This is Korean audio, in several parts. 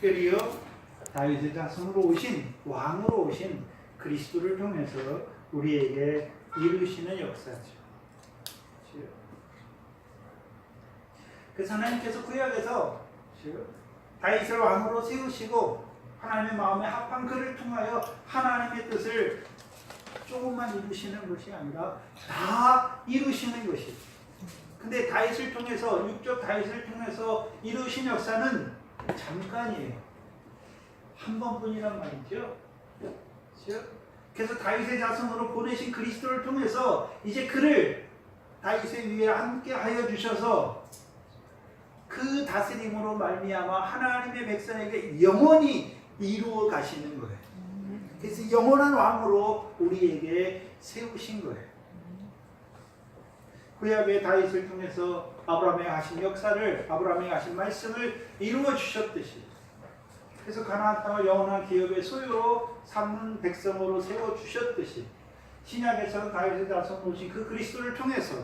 특별히요 다윗의 자손으로 오신 왕으로 오신 그리스도를 통해서 우리에게 이루시는 역사죠. 그래서 하나님께서 구약에서 다윗을 왕으로 세우시고 하나님의 마음에 합한 그를 통하여 하나님의 뜻을 조금만 이루시는 것이 아니라 다 이루시는 것이죠. 근데 다윗을 통해서 육적 다윗을 통해서 이루신 역사는 잠깐이에요. 한 번뿐이란 말이죠. 그래서 다윗의 자손으로 보내신 그리스도를 통해서 이제 그를 다윗의 위에 함께 하여 주셔서 그 다스림으로 말미암아 하나님의 백성에게 영원히 이루어 가시는 거예요. 그래서 영원한 왕으로 우리에게 세우신 거예요. 구약의 다윗을 통해서 아브라함에게 하신 역사를, 아브라함에게 하신 말씀을 이루어 주셨듯이, 그래서 가나안 땅을 영원한 기업의 소유로 삼는 백성으로 세워 주셨듯이, 신약에서는 다윗의 자손 오신 그 그리스도를 통해서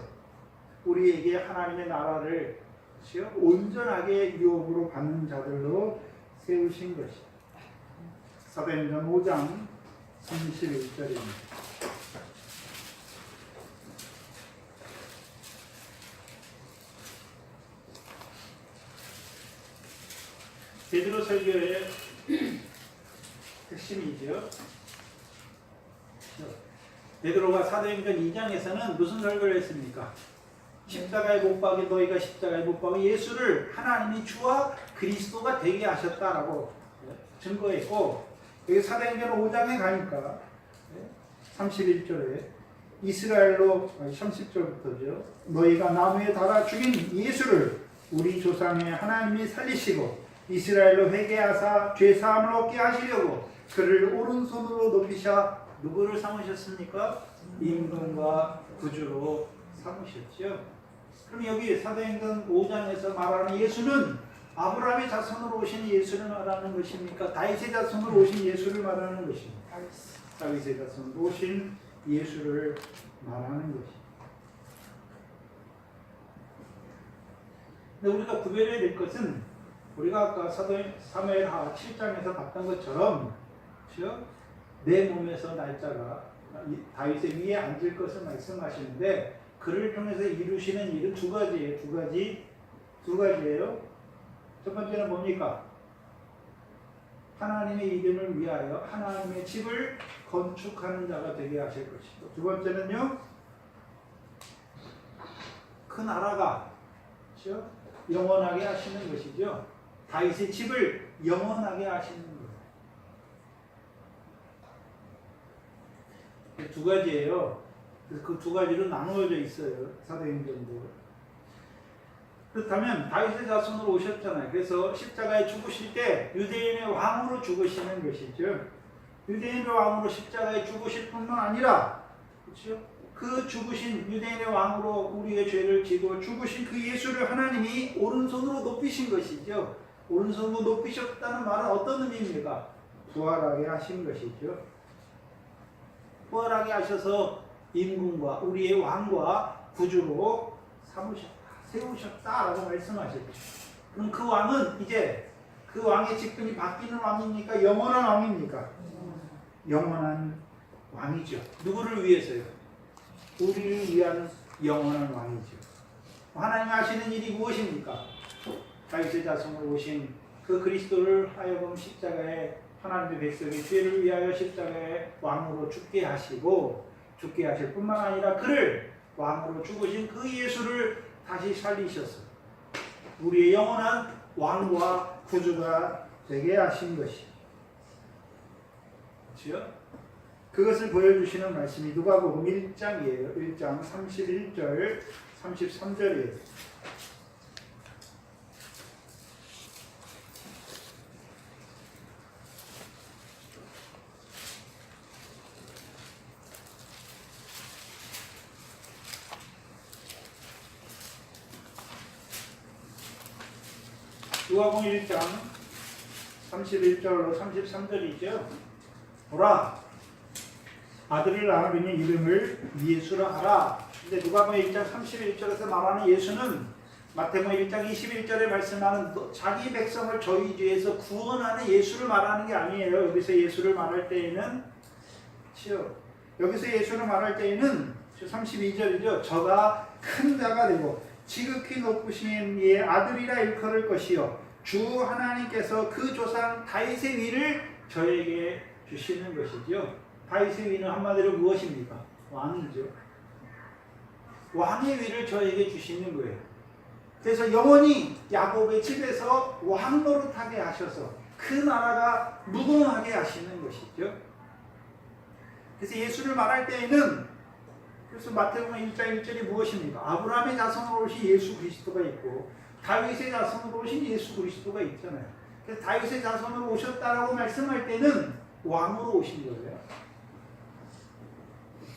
우리에게 하나님의 나라를 온전하게 유업으로 받는 자들로 세우신 것이 사도행전 5장 31절입니다. 베드로 설교의 핵심이죠. 베드로가 사도행전 2장에서는 무슨 설교를 했습니까? 십자가에 못 박이 너희가 십자가에 못 박이 예수를 하나님이 주와 그리스도가 되게 하셨다라고 증거했고, 여기 사도행전 5장에 가니까 31절에 이스라엘로 30절부터죠. 너희가 나무에 달아 죽인 예수를 우리 조상의 하나님이 살리시고 이스라엘로 회개하사 죄사함을 얻게 하시려고 그를 오른손으로 높이사 누구를 삼으셨습니까? 임금과 구주로 삼으셨죠. 그럼 여기 사도행전 5장에서 말하는 예수는 아브라함의 자손으로 오신 예수를 말하는 것입니까? 다윗의 자손으로 오신 예수를 말하는 것입니까? 다윗의 자손으로 오신 예수를 말하는 것입니다. 근데 우리가 구별해야 될 것은, 우리가 아까 사무엘하 7장에서 봤던 것처럼 내 몸에서 날짜가 다윗의 위에 앉을 것을 말씀하시는데, 그를 통해서 이루시는 일은 두 가지예요. 두 가지예요. 첫 번째는 뭡니까? 하나님의 이름을 위하여 하나님의 집을 건축하는 자가 되게 하실 것이고, 두 번째는요, 그 나라가 영원하게 하시는 것이죠. 다윗의 집을 영원하게 하시는 거예요. 두 가지예요. 그 두 가지로 나누어져 있어요. 사도행전도. 그렇다면 다윗의 자손으로 오셨잖아요. 그래서 십자가에 죽으실 때 유대인의 왕으로 죽으시는 것이죠. 유대인의 왕으로 십자가에 죽으실 뿐만 아니라, 그렇죠? 그 죽으신 유대인의 왕으로 우리의 죄를 지고 죽으신 그 예수를 하나님이 오른손으로 높이신 것이죠. 오른손으로 높이셨다는 말은 어떤 의미입니까? 부활하게 하신 것이죠. 부활하게 하셔서 임금과 우리의 왕과 구주로 삼으셨다, 세우셨다라고 말씀하셨죠. 그럼 그 왕은 이제 그 왕의 직분이 바뀌는 왕입니까? 영원한 왕입니까? 영원한 왕이죠. 누구를 위해서요? 우리를 위한 영원한 왕이죠. 하나님이 하시는 일이 무엇입니까? 다윗의 자손으로 오신 그 그리스도를 하여금 십자가에 하나님의 백성의 죄를 위하여 십자가에 왕으로 죽게 하시고, 죽게 하실 뿐만 아니라 그를 왕으로 죽으신 그 예수를 다시 살리셔서 우리의 영원한 왕과 구주가 되게 하신 것이, 그렇죠? 그것을 보여주시는 말씀이 누가복음 1장이에요. 1장 31절 33절이에요. 누가복음 1장 31절로 33절이죠. 보라, 아들을 낳으리니 이름을 예수라 하라. 근데 누가복음 1장 31절에서 말하는 예수는 마태복음 1장 21절에 말씀하는 자기 백성을 저희 뒤에서 구원하는 예수를 말하는 게 아니에요. 여기서 예수를 말할 때에는 여기서 예수를 말할 때에는 32절이죠. 저가 큰 자가 되고 지극히 높으신 이의 아들이라 일컬을 것이요 주 하나님께서 그 조상 다윗의 위를 저에게 주시는 것이죠. 다윗의 위는 한마디로 무엇입니까? 왕이죠. 왕의 위를 저에게 주시는 거예요. 그래서 영원히 야곱의 집에서 왕 노릇하게 하셔서 그 나라가 무궁하게 하시는 것이죠. 그래서 예수를 말할 때에는 그래서 마태복음 1장 1절이 무엇입니까? 아브라함의 자손으로 오신 예수 그리스도가 있고 다윗의 자손으로 오신 예수 그리스도가 있잖아요. 그래서 다윗의 자손으로 오셨다라고 말씀할 때는 왕으로 오신 거예요.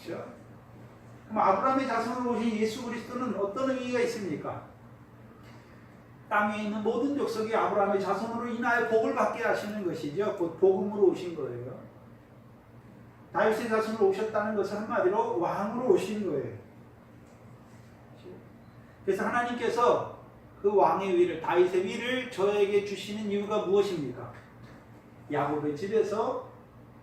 그렇죠? 그럼 아브라함의 자손으로 오신 예수 그리스도는 어떤 의미가 있습니까? 땅에 있는 모든 족속이 아브라함의 자손으로 인하여 복을 받게 하시는 것이죠. 곧 복음으로 오신 거예요. 다윗의 자손으로 오셨다는 것은 한마디로 왕으로 오신 거예요. 그래서 하나님께서 그 왕의 위를, 다윗의 위를 저에게 주시는 이유가 무엇입니까? 야곱의 집에서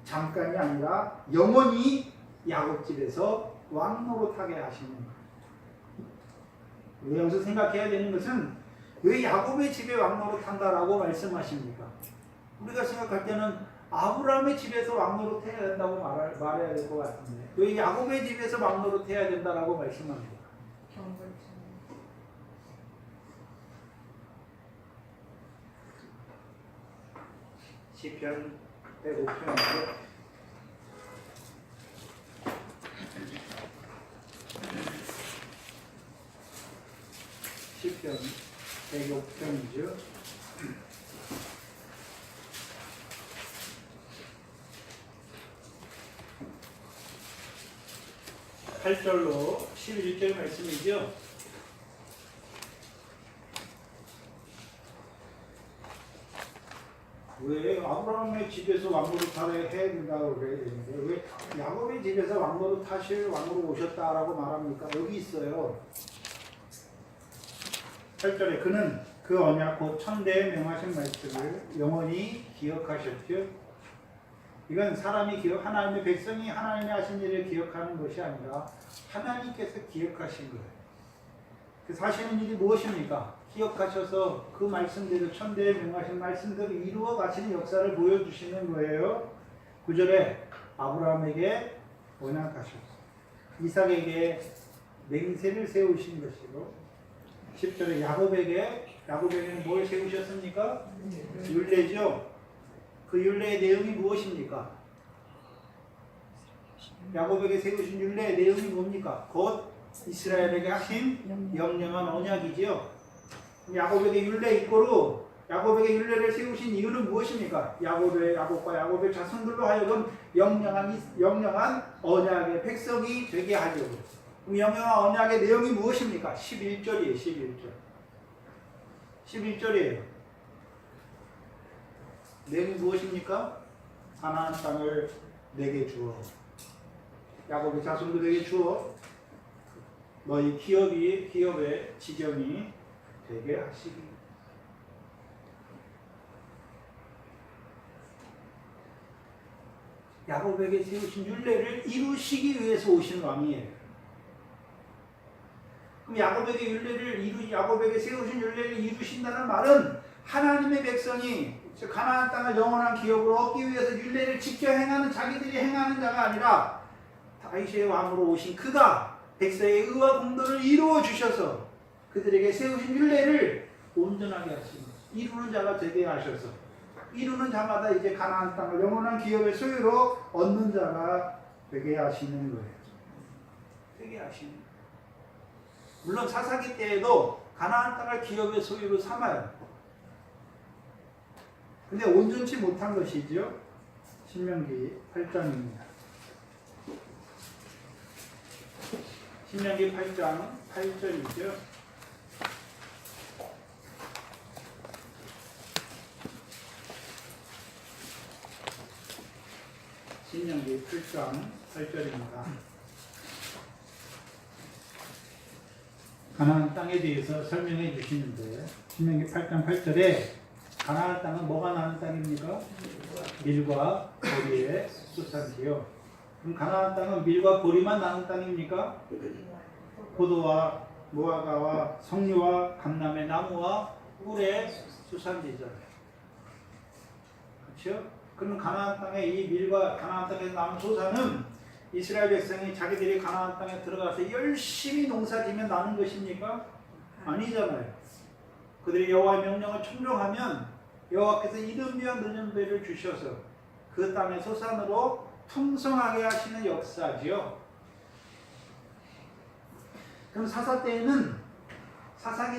잠깐이 아니라 영원히 야곱 집에서 왕 노릇하게 하시는 거예요. 우리가 여기서 생각해야 되는 것은 왜 야곱의 집에 왕 노릇한다라고 말씀하십니까? 우리가 생각할 때는 아브라함의 집에서 왕 노릇해야 된다고 말해야 될 것 같은데 왜 야곱의 집에서 왕 노릇해야 된다라고 말씀합니까? 시편 105편이죠. 시편 105편이죠. 8절로 11절 말씀이죠. 왜 아브라함의 집에서 왕노릇하려 해야 된다고 그래야 되는데 왜 야곱의 집에서 왕노릇하실 왕으로 오셨다라고 말합니까? 여기 있어요. 8절에 그는 그 언약 곧 천대에 명하신 말씀을 영원히 기억하셨죠. 이건 사람이 하나님의 백성이 하나님이 하신 일을 기억하는 것이 아니라 하나님께서 기억하신 거예요. 그래서 하시는 일이 무엇입니까? 기억하셔서 그 말씀대로 천대에 명하신 말씀대로 이루어 가시는 역사를 보여주시는 거예요. 9절에 아브라함에게 언약하셨어요. 이삭에게 맹세를 세우신 것이고 10절에 야곱에게는 뭘 세우셨습니까? 율례죠. 그 율례의 내용이 무엇입니까? 야곱에게 세우신 율례의 내용이 뭡니까? 곧 이스라엘에게 하신 영영한 언약이지요. 야곱에게 율례 있고로 야곱에게 율례를 세우신 이유는 무엇입니까? 야곱과 야곱의 자손들로 하여금 영영한 언약의 백성이 되게 하려고. 그럼 영영한 언약의 내용이 무엇입니까? 11절이에요. 11절이에요. 내용이 무엇입니까? 가나안 땅을 내게 주어. 야곱의 자손들에게 주어. 너희 기업의 지경이 되게 하시기. 야곱에게 세우신 율례를 이루시기 위해서 오신 왕이에요. 그럼 야곱에게 세우신 율례를 이루신다는 말은 하나님의 백성이 가나안 땅을 영원한 기업으로 얻기 위해서 율례를 지켜 행하는 자기들이 행하는 자가 아니라 다윗의 왕으로 오신 그가 백성의 의와 공도를 이루어 주셔서 그들에게 세우신 율례를 온전하게 하시는 이루는 자가 되게 하셔서 이루는 자마다 이제 가나안 땅을 영원한 기업의 소유로 얻는 자가 되게 하시는 거예요. 되게 하시는 거예요. 물론 사사기 때에도 가나안 땅을 기업의 소유로 삼아요. 근데 온전치 못한 것이죠. 신명기 8장입니다. 신명기 8장 8절이죠. 신명기 8장 8절입니다. 가나안 땅에 대해서 설명해 주시는데 신명기 8장 8절에 가나안 땅은 뭐가 나는 땅입니까? 밀과 보리의 수산지요. 그럼 가나안 땅은 밀과 보리만 나는 땅입니까? 포도와 무화과와 석류와 감람의 나무와 꿀의 수산지잖아요. 그렇죠? 그럼 가나안 땅의 이 밀과 가나안 땅에서 나는 소산은 이스라엘 백성이 자기들이 가나안 땅에 들어가서 열심히 농사지면 나는 것입니까? 아니잖아요. 그들이 여호와의 명령을 청종하면 여호와께서 이른비와 늦은비를 주셔서 그 땅의 소산으로 풍성하게 하시는 역사지요. 그럼 사사기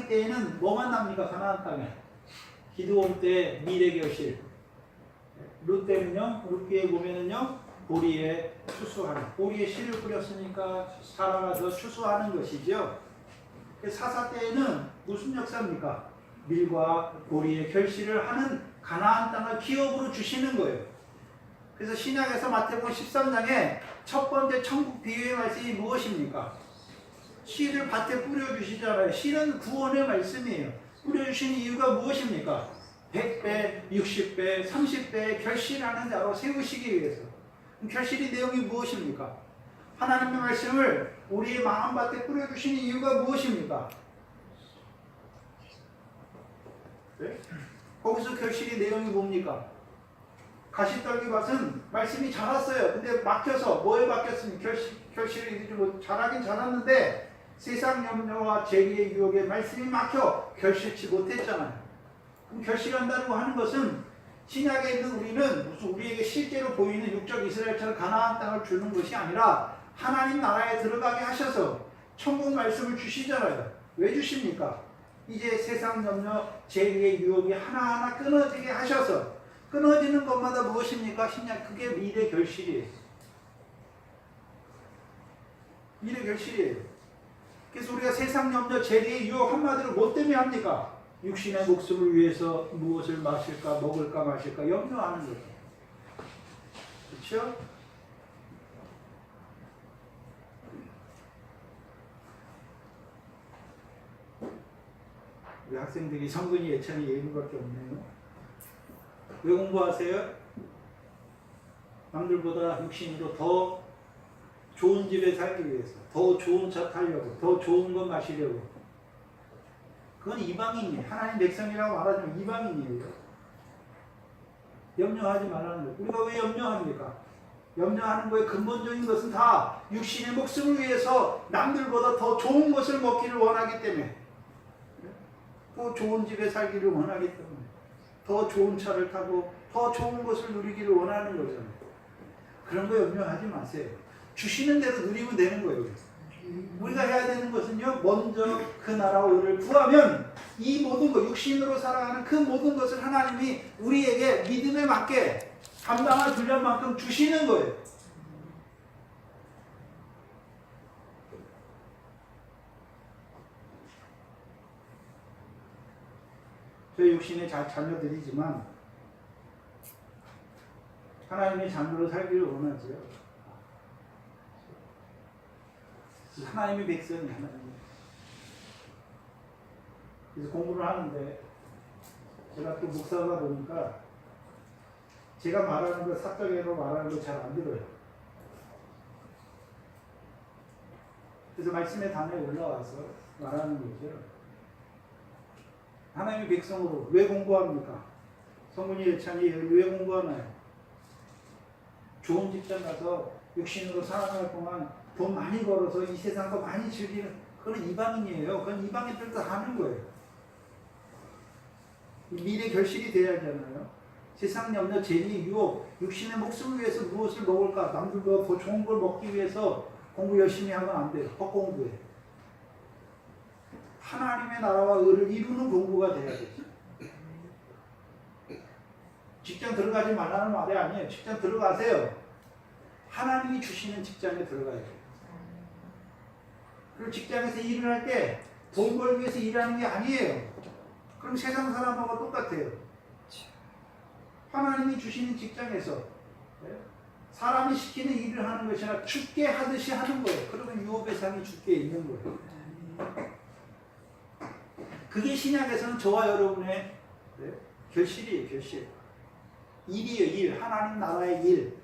때에는 뭐만 납니까? 가나안 땅에 기드온 때 밀의 결실, 룻 때는요, 룻기에 보면은요, 보리에 추수하는, 보리에 씨를 뿌렸으니까 살아가서 추수하는 것이죠. 사사 때에는 무슨 역사입니까? 밀과 보리의 결실을 하는 가나안 땅을 기업으로 주시는 거예요. 그래서 신약에서 마태복음 13장에 첫 번째 천국 비유의 말씀이 무엇입니까? 씨를 밭에 뿌려주시잖아요. 씨는 구원의 말씀이에요. 뿌려주시는 이유가 무엇입니까? 100배, 60배, 30배 결실하는 자로 세우시기 위해서. 결실의 내용이 무엇입니까? 하나님의 말씀을 우리의 마음밭에 뿌려주시는 이유가 무엇입니까? 네? 거기서 결실의 내용이 뭡니까? 가시떨기밭은 말씀이 자랐어요. 근데 막혀서 뭐에 막혔습니까? 결실이 자라긴 자랐는데 세상 염려와 재리의 유혹에 말씀이 막혀 결실치 못했잖아요. 그럼 결실한다고 하는 것은 신약에 있는 우리는 무슨 우리에게 실제로 보이는 육적 이스라엘처럼 가나안 땅을 주는 것이 아니라 하나님 나라에 들어가게 하셔서 천국 말씀을 주시잖아요. 왜 주십니까? 이제 세상 염려, 재리의 유혹이 하나하나 끊어지게 하셔서 끊어지는 것마다 무엇입니까? 신약 그게 미래 결실이에요. 미래 결실이에요. 그래서 우리가 세상 염려, 재리의 유혹 한마디로 뭐 때문에 합니까? 육신의 목숨을 위해서 무엇을 마실까, 먹을까, 마실까 염려하는 거죠. 그렇죠? 우리 학생들이 성근이 예찬이 예의밖에 없네요. 왜 공부하세요? 남들보다 육신으로 더 좋은 집에 살기 위해서, 더 좋은 차 타려고, 더 좋은 것 마시려고. 그건 이방인이에요. 하나님 백성이라고 말하지만 이방인이에요. 염려하지 말라는 거예요. 우리가 왜 염려합니까? 염려하는 거의 근본적인 것은 다 육신의 목숨을 위해서 남들보다 더 좋은 것을 먹기를 원하기 때문에, 더 좋은 집에 살기를 원하기 때문에, 더 좋은 차를 타고 더 좋은 것을 누리기를 원하는 거잖아요. 그런 거 염려하지 마세요. 주시는 대로 누리면 되는 거예요. 우리가 해야 되는 것은요, 먼저 그 나라와 의를 구하면 이 모든 것, 육신으로 살아가는 그 모든 것을 하나님이 우리에게 믿음에 맞게 감당할 분량만큼 주시는 거예요. 저희 육신의 자녀들이지만 하나님의 자녀로 살기를 원하죠. 하나님의 백성이 하나님. 그래서 공부를 하는데 제가 또 목사가 보니까 제가 말하는 거 사적으로 말하는 거 잘 안 들어요. 그래서 말씀의 단에 올라와서 말하는 거죠. 하나님의 백성으로 왜 공부합니까? 성문이 예찬이 왜 공부하나요? 좋은 직장 가서 육신으로 살아갈 동안 돈 많이 벌어서 이 세상 거 많이 즐기는, 그건 이방인이에요. 그건 이방인들도 하는 거예요. 미래 결실이 돼야 하잖아요. 세상 염려, 재미, 유혹, 육신의 목숨을 위해서 무엇을 먹을까? 남들보다 더 좋은 걸 먹기 위해서 공부 열심히 하면 안 돼요. 헛공부해. 하나님의 나라와 의를 이루는 공부가 돼야 되죠. 직장 들어가지 말라는 말이 아니에요. 직장 들어가세요. 하나님이 주시는 직장에 들어가야 돼요. 그리고 직장에서 일을 할 때 돈 벌기 위해서 일하는 게 아니에요. 그럼 세상 사람하고 똑같아요. 하나님이 주시는 직장에서 사람이 시키는 일을 하는 것이 아니라 주께 하듯이 하는 거예요. 그러면 유업의 상이 주께 있는 거예요. 그게 신약에서는 저와 여러분의 결실이에요. 결실. 일이에요. 일. 하나님 나라의 일.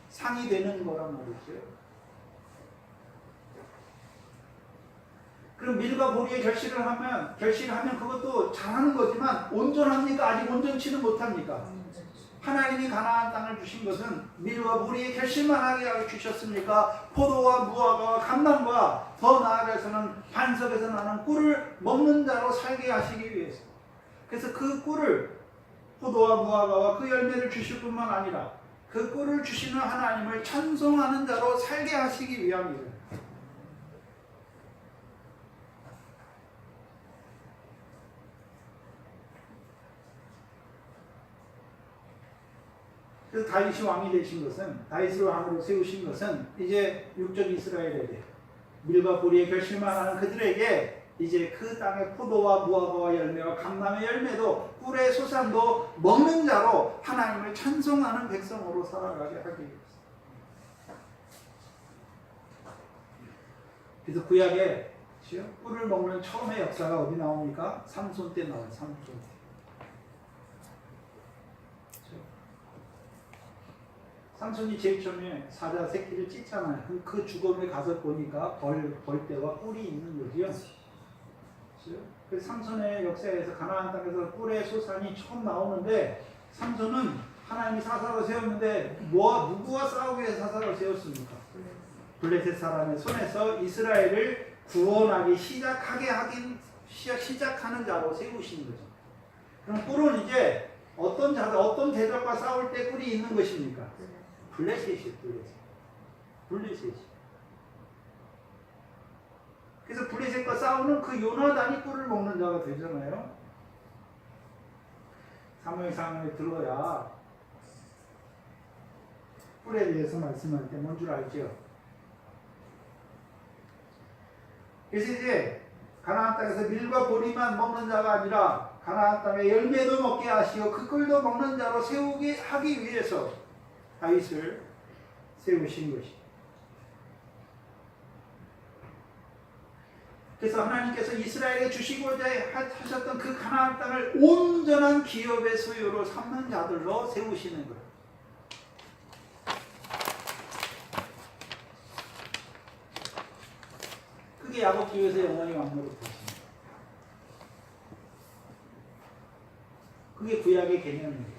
상이 되는 거란 말이죠. 그럼 밀과 보리의 결실을 하면 그것도 잘하는 거지만 온전합니까? 아직 온전치는 못합니까? 하나님이 가나안 땅을 주신 것은 밀과 보리의 결실만 하게 주셨습니까? 포도와 무화과와 감람과 더 나아가서는 반석에서 나는 꿀을 먹는 자로 살게 하시기 위해서. 그래서 그 꿀을 포도와 무화과와 그 열매를 주실 뿐만 아니라 그 꿀을 주시는 하나님을 찬송하는 자로 살게 하시기 위함이에요. 그래서 다윗이 왕이 되신 것은, 다윗을 왕으로 세우신 것은 이제 육적 이스라엘에게, 밀과 보리의 결실만 하는 그들에게 이제 그 땅의 포도와 무화과와 열매와 감람의 열매도 꿀의 소산도 먹는 자로 하나님을 찬송하는 백성으로 살아가게 하기 위해서. 그래서 구약에 꿀을 먹는 처음의 역사가 어디 나옵니까? 삼손 때 나와요. 삼손 때. 삼손이 제일 처음에 사자 새끼를 찢잖아요. 그 죽음에 가서 보니까 벌떼와 꿀이 있는 거지요. 그래서 삼손의 역사에서 가나안 땅에서 꿀의 소산이 처음 나오는데, 삼손은 하나님이 사사로 세웠는데 누구와 싸우기 위해서 사사로 세웠습니까? 블레셋 사람의 손에서 이스라엘을 구원하기 시작하는 자로 세우시는 거죠. 그럼 꿀은 이제 어떤 대적과 싸울 때 꿀이 있는 것입니까? 블레셋이. 그래서 블레셋과 싸우는 그 요나단이 꿀을 먹는 자가 되잖아요. 사무엘상에 들어야 꿀에 대해서 말씀할 때 뭔 줄 알죠? 그래서 이제 가나안 땅에서 밀과 보리만 먹는 자가 아니라 가나안 땅의 열매도 먹게 하시고 그 꿀도 먹는 자로 세우게 하기 위해서 다윗을 세우신 것이. 그래서 하나님께서 이스라엘에 주시고자 하셨던 그 가나안 땅을 온전한 기업의 소유로 삼는 자들로 세우시는 거예요. 그게 야곱집에서 영원히 왕노릇하십니다. 그게 구약의 개념이에요.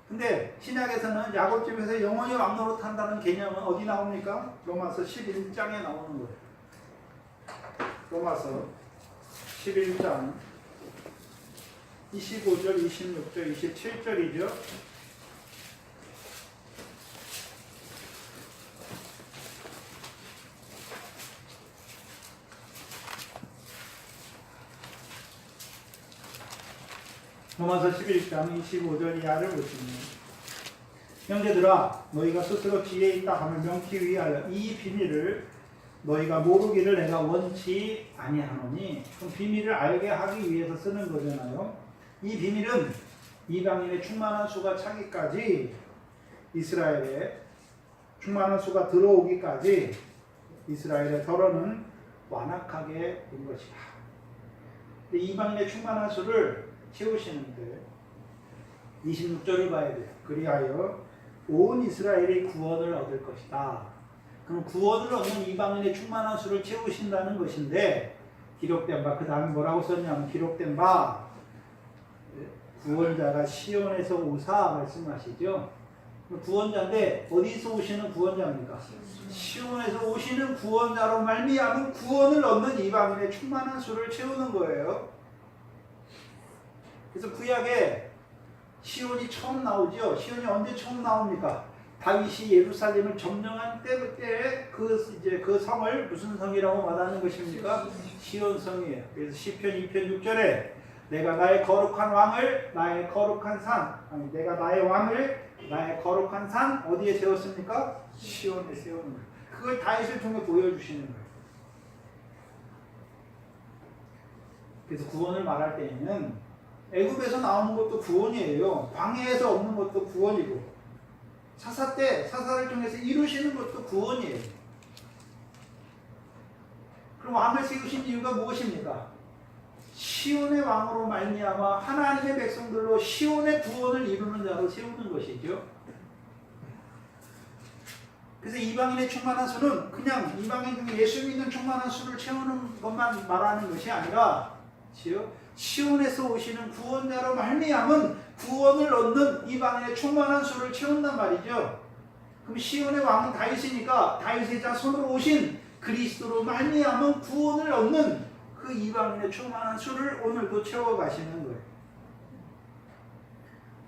근데 신약에서는 야곱집에서 영원히 왕노릇한다는 개념은 어디 나옵니까? 로마서 11장에 나오는 거예요. 로마서 11장 25절, 26절, 27절이죠. 로마서 11장 25절 이하를 보시면, 형제들아 너희가 스스로 지혜 있다 하면 명키 위하여 이 비밀을 너희가 모르기를 내가 원치 아니하노니. 그럼 비밀을 알게 하기 위해서 쓰는 거잖아요. 이 비밀은 이방인의 충만한 수가 차기까지, 이스라엘에 충만한 수가 들어오기까지 이스라엘의 덜어는 완악하게 된 것이다. 근데 이방인의 충만한 수를 채우시는데 26절을 봐야 돼요. 그리하여 온 이스라엘이 구원을 얻을 것이다. 그럼 구원을 얻는 이방인의 충만한 수를 채우신다는 것인데, 기록된 바, 그 다음에 뭐라고 썼냐면, 기록된 바 구원자가 시온에서 오사 말씀하시죠. 구원자인데 어디서 오시는 구원자입니까? 시온에서 오시는 구원자로 말미암은 구원을 얻는 이방인의 충만한 수를 채우는 거예요. 그래서 구약에 시온이 처음 나오죠. 시온이 언제 처음 나옵니까? 다윗이 예루살렘을 점령한 때에 그 성을 무슨 성이라고 말하는 것입니까? 시온 성이에요. 그래서 시편 2편 6절에 내가 나의 거룩한 왕을 나의 거룩한 산, 내가 나의 왕을 나의 거룩한 산 어디에 세웠습니까? 시온에 세우는 거예요. 그걸 다윗을 통해 보여주시는 거예요. 그래서 구원을 말할 때에는 애굽에서 나오는 것도 구원이에요. 광야에서 얻는 것도 구원이고, 사사 때 사사를 통해서 이루시는 것도 구원이에요. 그럼 왕을 세우신 이유가 무엇입니까? 시온의 왕으로 말미암아 하나님의 백성들로 시온의 구원을 이루는 자로 세우는 것이죠. 그래서 이방인의 충만한 수는 그냥 이방인 중에 예수 믿는 충만한 수를 채우는 것만 말하는 것이 아니라 시온에서 오시는 구원자로 말미암은 구원을 얻는 이방인의 충만한 수를 채운단 말이죠. 그럼 시온의 왕은 다윗이니까 다윗의 자손으로 오신 그리스도로 말미암은 구원을 얻는 그 이방인의 충만한 수를 오늘도 채워가시는 거예요.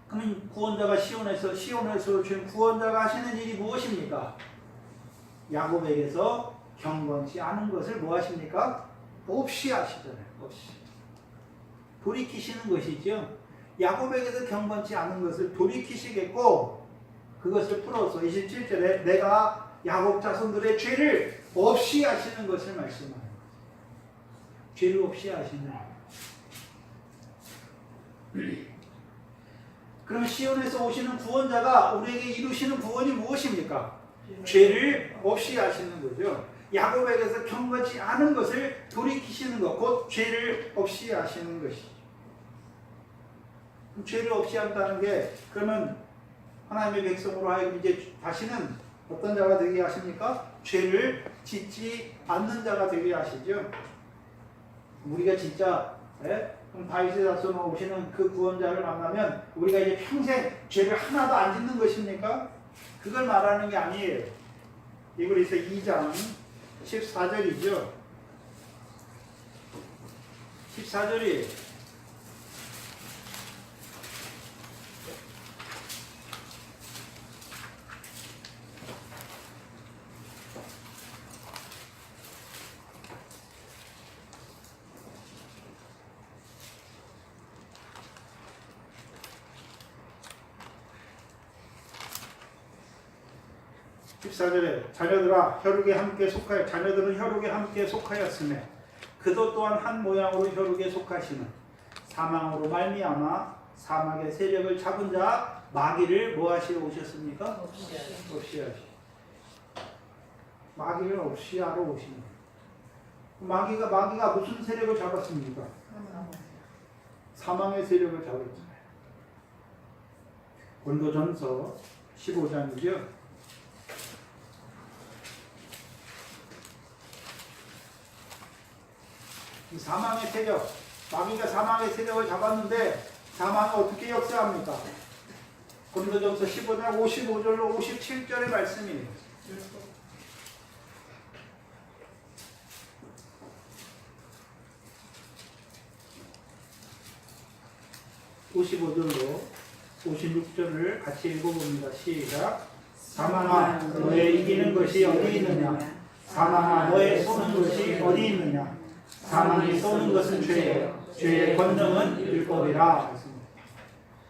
그러면 구원자가 시온에서 오신 구원자가 하시는 일이 무엇입니까? 야곱에게서 경건치 않은 것을 뭐 하십니까? 없이 하시잖아요. 없이. 돌이키시는 것이죠. 야곱에게서 경건치 않은 것을 돌이키시겠고 그것을 풀어서 27절에 내가 야곱 자손들의 죄를 없이 하시는 것을 말씀하는 거예요. 죄를 없이 하시는 그럼 시온에서 오시는 구원자가 우리에게 이루시는 구원이 무엇입니까? 죄를 없이 하시는 거죠. 야곱에게서 경건치 않은 것을 돌이키시는 것, 곧 죄를 없이 하시는 것이죠. 죄를 없이 한다는 게 그러면 하나님의 백성으로 하여금 이제 다시는 어떤 자가 되게 하십니까? 죄를 짓지 않는 자가 되게 하시죠. 우리가 진짜 그럼 다윗의 자손으로 오시는 그 구원자를 만나면 우리가 이제 평생 죄를 하나도 안 짓는 것입니까? 그걸 말하는 게 아니에요. 이브리서 2장 14절이죠. 14절이 자녀들아 혈육에 함께 속하여 자녀들은 혈육에 함께 속하였으며 그도 또한 한 모양으로 혈육에 속하시는 사망으로 말미암아 사막의 세력을 잡은 자 마귀를 뭐 하시러 오셨습니까? 없이 하시. 마귀를 없이 하러 오신 거예요. 마귀가 무슨 세력을 잡았습니까? 사망의 세력을 잡았잖아요. 고린도전서 15장이죠. 사망의 세력, 마귀가 사망의 세력을 잡았는데 사망이 어떻게 역사합니까? 고린도전서 15장 55절로 57절의 말씀이에요. 55절로 56절을 같이 읽어봅니다. 시작. 사망아 너의 이기는 것이 어디 있느냐? 사망아 너의 쏘는 것이 어디 있느냐? 사망이 쏘는 것은 죄예요. 죄의 권능은 율법이라.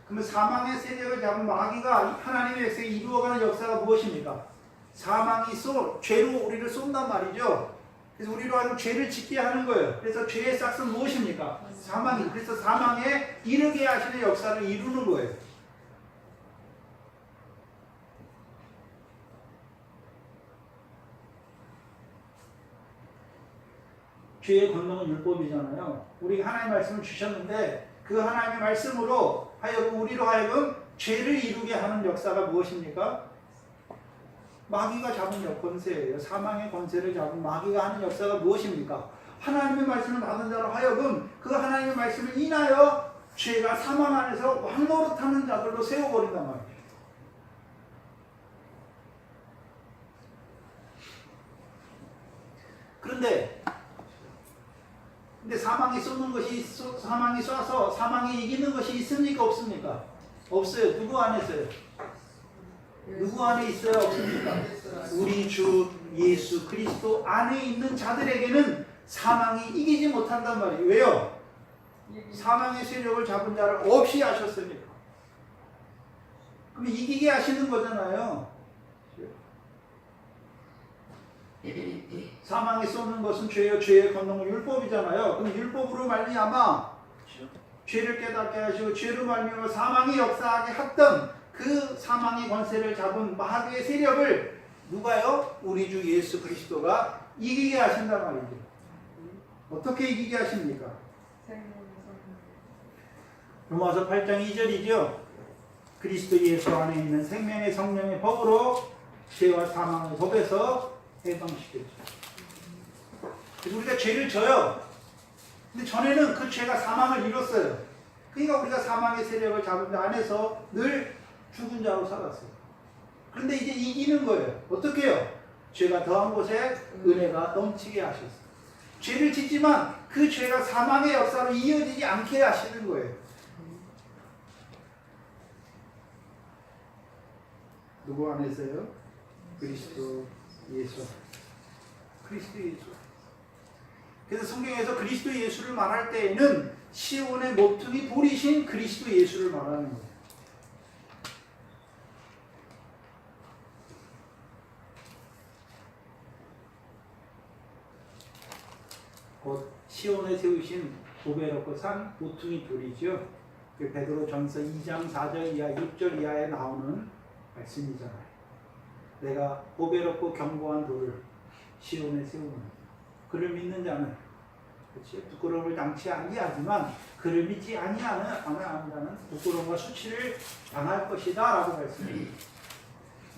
그러면 사망의 세력을 잡은 마귀가 하나님의 백성에 이루어가는 역사가 무엇입니까? 사망이 죄로 우리를 쏜단 말이죠. 그래서 우리로 하여금 죄를 짓게 하는 거예요. 그래서 죄의 싹은 무엇입니까? 사망이. 그래서 사망에 이르게 하시는 역사를 이루는 거예요. 죄의 권능은 율법이잖아요. 우리 하나님의 말씀을 주셨는데 그 하나님의 말씀으로 하여금 우리로 하여금 죄를 이루게 하는 역사가 무엇입니까? 마귀가 잡은 권세예요. 사망의 권세를 잡은 마귀가 하는 역사가 무엇입니까? 하나님의 말씀을 받은 자로 하여금 그 하나님의 말씀을 인하여 죄가 사망 안에서 왕노릇하는 자들로 세워버린단 말이에요. 그런데 사망이 쏘는 것이 사망이 쏴서 사망이 이기는 것이 있습니까? 없습니까? 없어요. 누구 안에 있어요? 누구 안에 있어요? 없습니까? 우리 주 예수 그리스도 안에 있는 자들에게는 사망이 이기지 못한단 말이에요. 왜요? 사망의 세력을 잡은 자를 없이 하셨으니까. 그럼 이기게 하시는 거잖아요. 사망에 쏘는 것은 죄요. 죄의 권능은 율법이잖아요. 그럼 율법으로 말미암아 죄를 깨닫게 하시고 죄로 말미암아 사망이 역사하게 했던 그 사망의 권세를 잡은 마귀의 세력을 누가요? 우리 주 예수 그리스도가 이기게 하신단 말이죠. 어떻게 이기게 하십니까? 로마서 8장 2절이죠. 그리스도 예수 안에 있는 생명의 성령의 법으로 죄와 사망의 법에서 해방시켰죠. 그래서 우리가 죄를 져요. 근데 전에는 그 죄가 사망을 이뤘어요. 그러니까 우리가 사망의 세력을 잡은 자 안에서 늘 죽은 자로 살았어요. 그런데 이제 이기는 거예요. 어떻게 해요? 죄가 더한 곳에 은혜가 넘치게 하셨어요. 죄를 짓지만 그 죄가 사망의 역사로 이어지지 않게 하시는 거예요. 누구 안에서요? 그리스도 예수. 그리스도 예수. 그래서 성경에서 그리스도 예수를 말할 때에는 시온의 모퉁이 돌이신 그리스도 예수를 말하는 거예요. 곧 시온에 세우신 보배롭고 산 모퉁이 돌이죠. 그 베드로전서 2장 4절 이하 6절 이하에 나오는 말씀이잖아요. 내가 보배롭고 견고한 돌을 시온에 세우는 그를 믿는 자는 그렇지? 부끄러움을 당치 아니하지만 그를 믿지 아니하는 자는 부끄러움과 수치를 당할 것이다 라고 말씀합니다.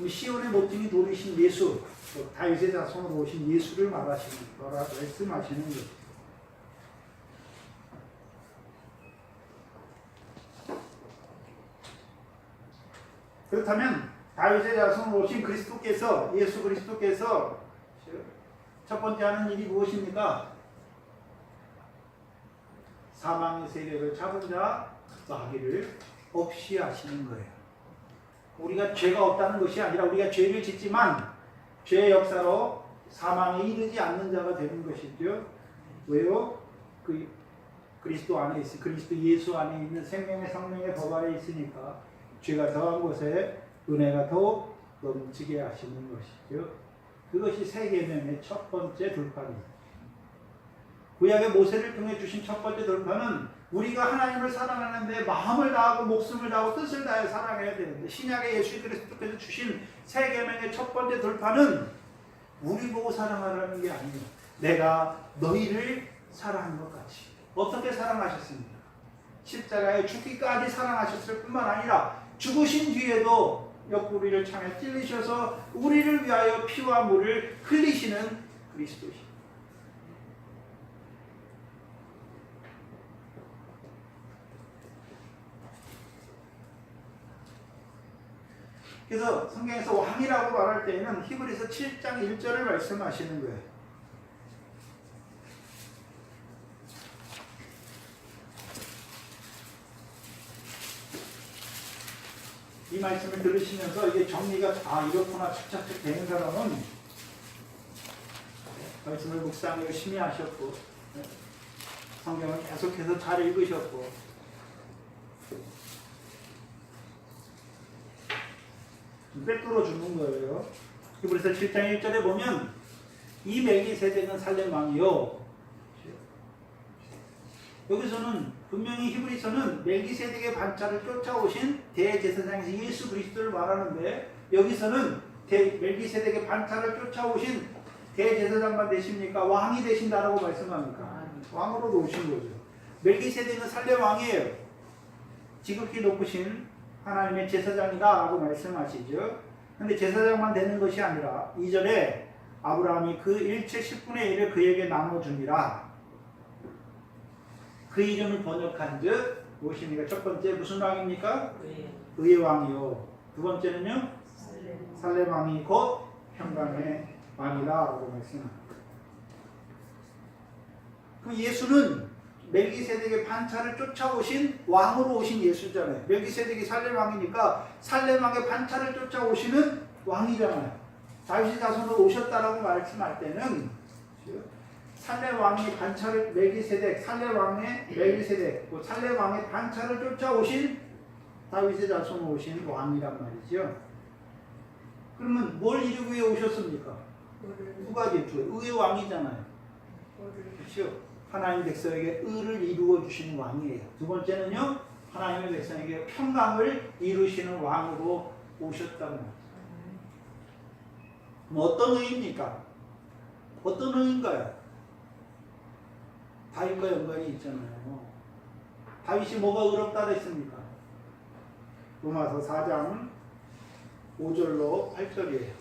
시온의 모퉁이 돌이신 예수, 다윗의 자손으로 오신 예수를 말씀하시는 거죠. 그렇다면 다윗의 자손으로 오신 그리스도께서, 예수 그리스도께서 첫 번째 하는 일이 무엇입니까? 사망의 세력을 잡은 자 마귀를 없이 하시는 거예요. 우리가 죄가 없다는 것이 아니라 우리가 죄를 짓지만 죄의 역사로 사망에 이르지 않는 자가 되는 것이죠. 왜요? 그리스도 안에 있어, 그리스도 예수 안에 있는 생명의 성령의 법 안에 있으니까 죄가 더한 곳에 은혜가 더욱 넘치게 하시는 것이죠. 그것이 새 계명의 첫 번째 돌파입니다. 구약의 모세를 통해 주신 첫 번째 돌파는 우리가 하나님을 사랑하는데 마음을 다하고 목숨을 다하고 뜻을 다해 사랑해야 되는데, 신약의 예수 그리스도께서 주신 새 계명의 첫 번째 돌파는 우리 보고 사랑하라는 게 아니에요. 내가 너희를 사랑한 것 같이. 어떻게 사랑하셨습니까? 십자가에 죽기까지 사랑하셨을 뿐만 아니라 죽으신 뒤에도 옆구리를 창에 찔리셔서 우리를 위하여 피와 물을 흘리시는 그리스도시입니다. 그래서 성경에서 왕이라고 말할 때에는 히브리서 7장 1절을 말씀하시는 거예요. 이 말씀을 들으시면서 이게 정리가 이렇구나 착착착 되는 사람은 말씀을 묵상 열심히 하셨고 성경을 계속해서 잘 읽으셨고 꿰뚫어 주는 거예요. 그래서 7장 1절에 보면 이 멜기세덱은 살렘 왕이요. 여기서는 분명히 히브리서는 멜기세덱의 반차를 쫓아오신 대제사장에서 예수 그리스도를 말하는데, 여기서는 멜기세덱의 반차를 쫓아오신 대제사장만 되십니까? 왕이 되신다라고 말씀합니까? 왕으로 오신 거죠. 멜기세덱은 살렘 왕이에요. 지극히 높으신 하나님의 제사장이다라고 말씀하시죠. 근데 제사장만 되는 것이 아니라 2절에 아브라함이 그 일체 10분의 1을 그에게 나눠주니라. 그 이름을 번역한 즉 무엇입니까? 첫 번째 무슨 왕입니까? 의의 왕이요. 두 번째는요? 살렘 왕이 곧 평강의 왕이다라고 말씀합니다. 그 예수는 멜기세덱의 반차를 쫓아오신 왕으로 오신 예수잖아요. 멜기세덱이 살렘 왕이니까 살렘 왕의 반차를 쫓아오시는 왕이잖아요. 다윗의 자손으로 오셨다라고 말씀할 때는 살렘 왕의 반차를 살렘 왕의 반차를 쫓아오신 다윗의 자손으로 오신 왕이란 말이죠. 그러면 뭘 이루기 위해 오셨습니까? 두 가지. 의의 왕이잖아요. 그렇죠? 하나님 백성에게 의를 이루어 주시는 왕이에요. 두 번째는요, 하나님의 백성에게 평강을 이루시는 왕으로 오셨다는 거죠. 그럼 어떤 의입니까? 어떤 의인가요? 다윗과 연관이 있잖아요. 다윗이 뭐가 의롭다 그랬습니까? 로마서 4장 5절로 8절이에요.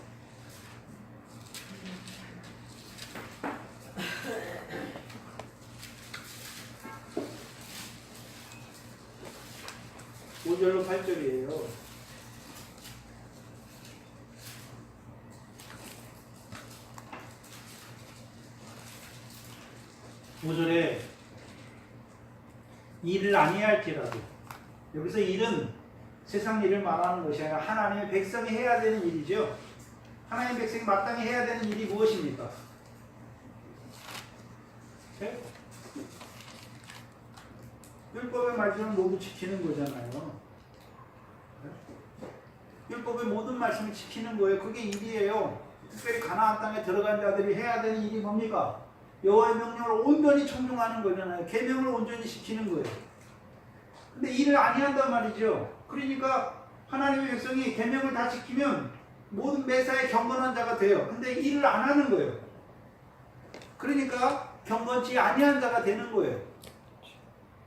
(5절로 8절이에요) 5절에 일을 아니할지라도, 여기서 일은 세상 일을 말하는 것이 아니라 하나님의 백성이 해야 되는 일이죠. 하나님의 백성이 마땅히 해야 되는 일이 무엇입니까? 네? 율법의 말씀을 모두 지키는 거잖아요. 율법의 모든 말씀을 지키는 거예요. 그게 일이에요. 특별히 가나안 땅에 들어간 자들이 해야 되는 일이 뭡니까? 여호와의 명령을 온전히 청종하는 거잖아요. 계명을 온전히 지키는 거예요. 근데 일을 아니한단 말이죠. 그러니까 하나님의 백성이 계명을 다 지키면 모든 매사에 경건한 자가 돼요. 근데 일을 안 하는 거예요. 그러니까 경건치 아니한 자가 되는 거예요.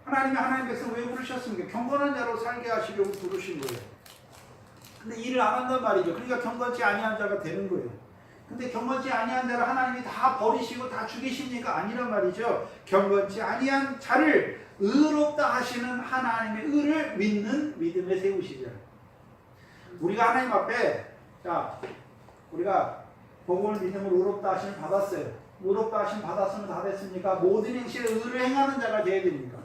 하나님이 하나님의 백성 왜 부르셨습니까? 경건한 자로 살게 하시려고 부르신 거예요. 근데 일을 안 한단 말이죠. 그러니까 경건치 아니한 자가 되는 거예요. 근데 경건치 아니한 자를 하나님이 다 버리시고 다 죽이십니까? 아니란 말이죠. 경건치 아니한 자를 의롭다 하시는 하나님의 의를 믿는 믿음에 세우시죠. 우리가 하나님 앞에, 자, 우리가 복음을 믿음으로 의롭다 하심을 받았어요. 의롭다 하심 받았으면 다 됐습니까? 모든 행실에 의를 행하는 자가 되어야 됩니까?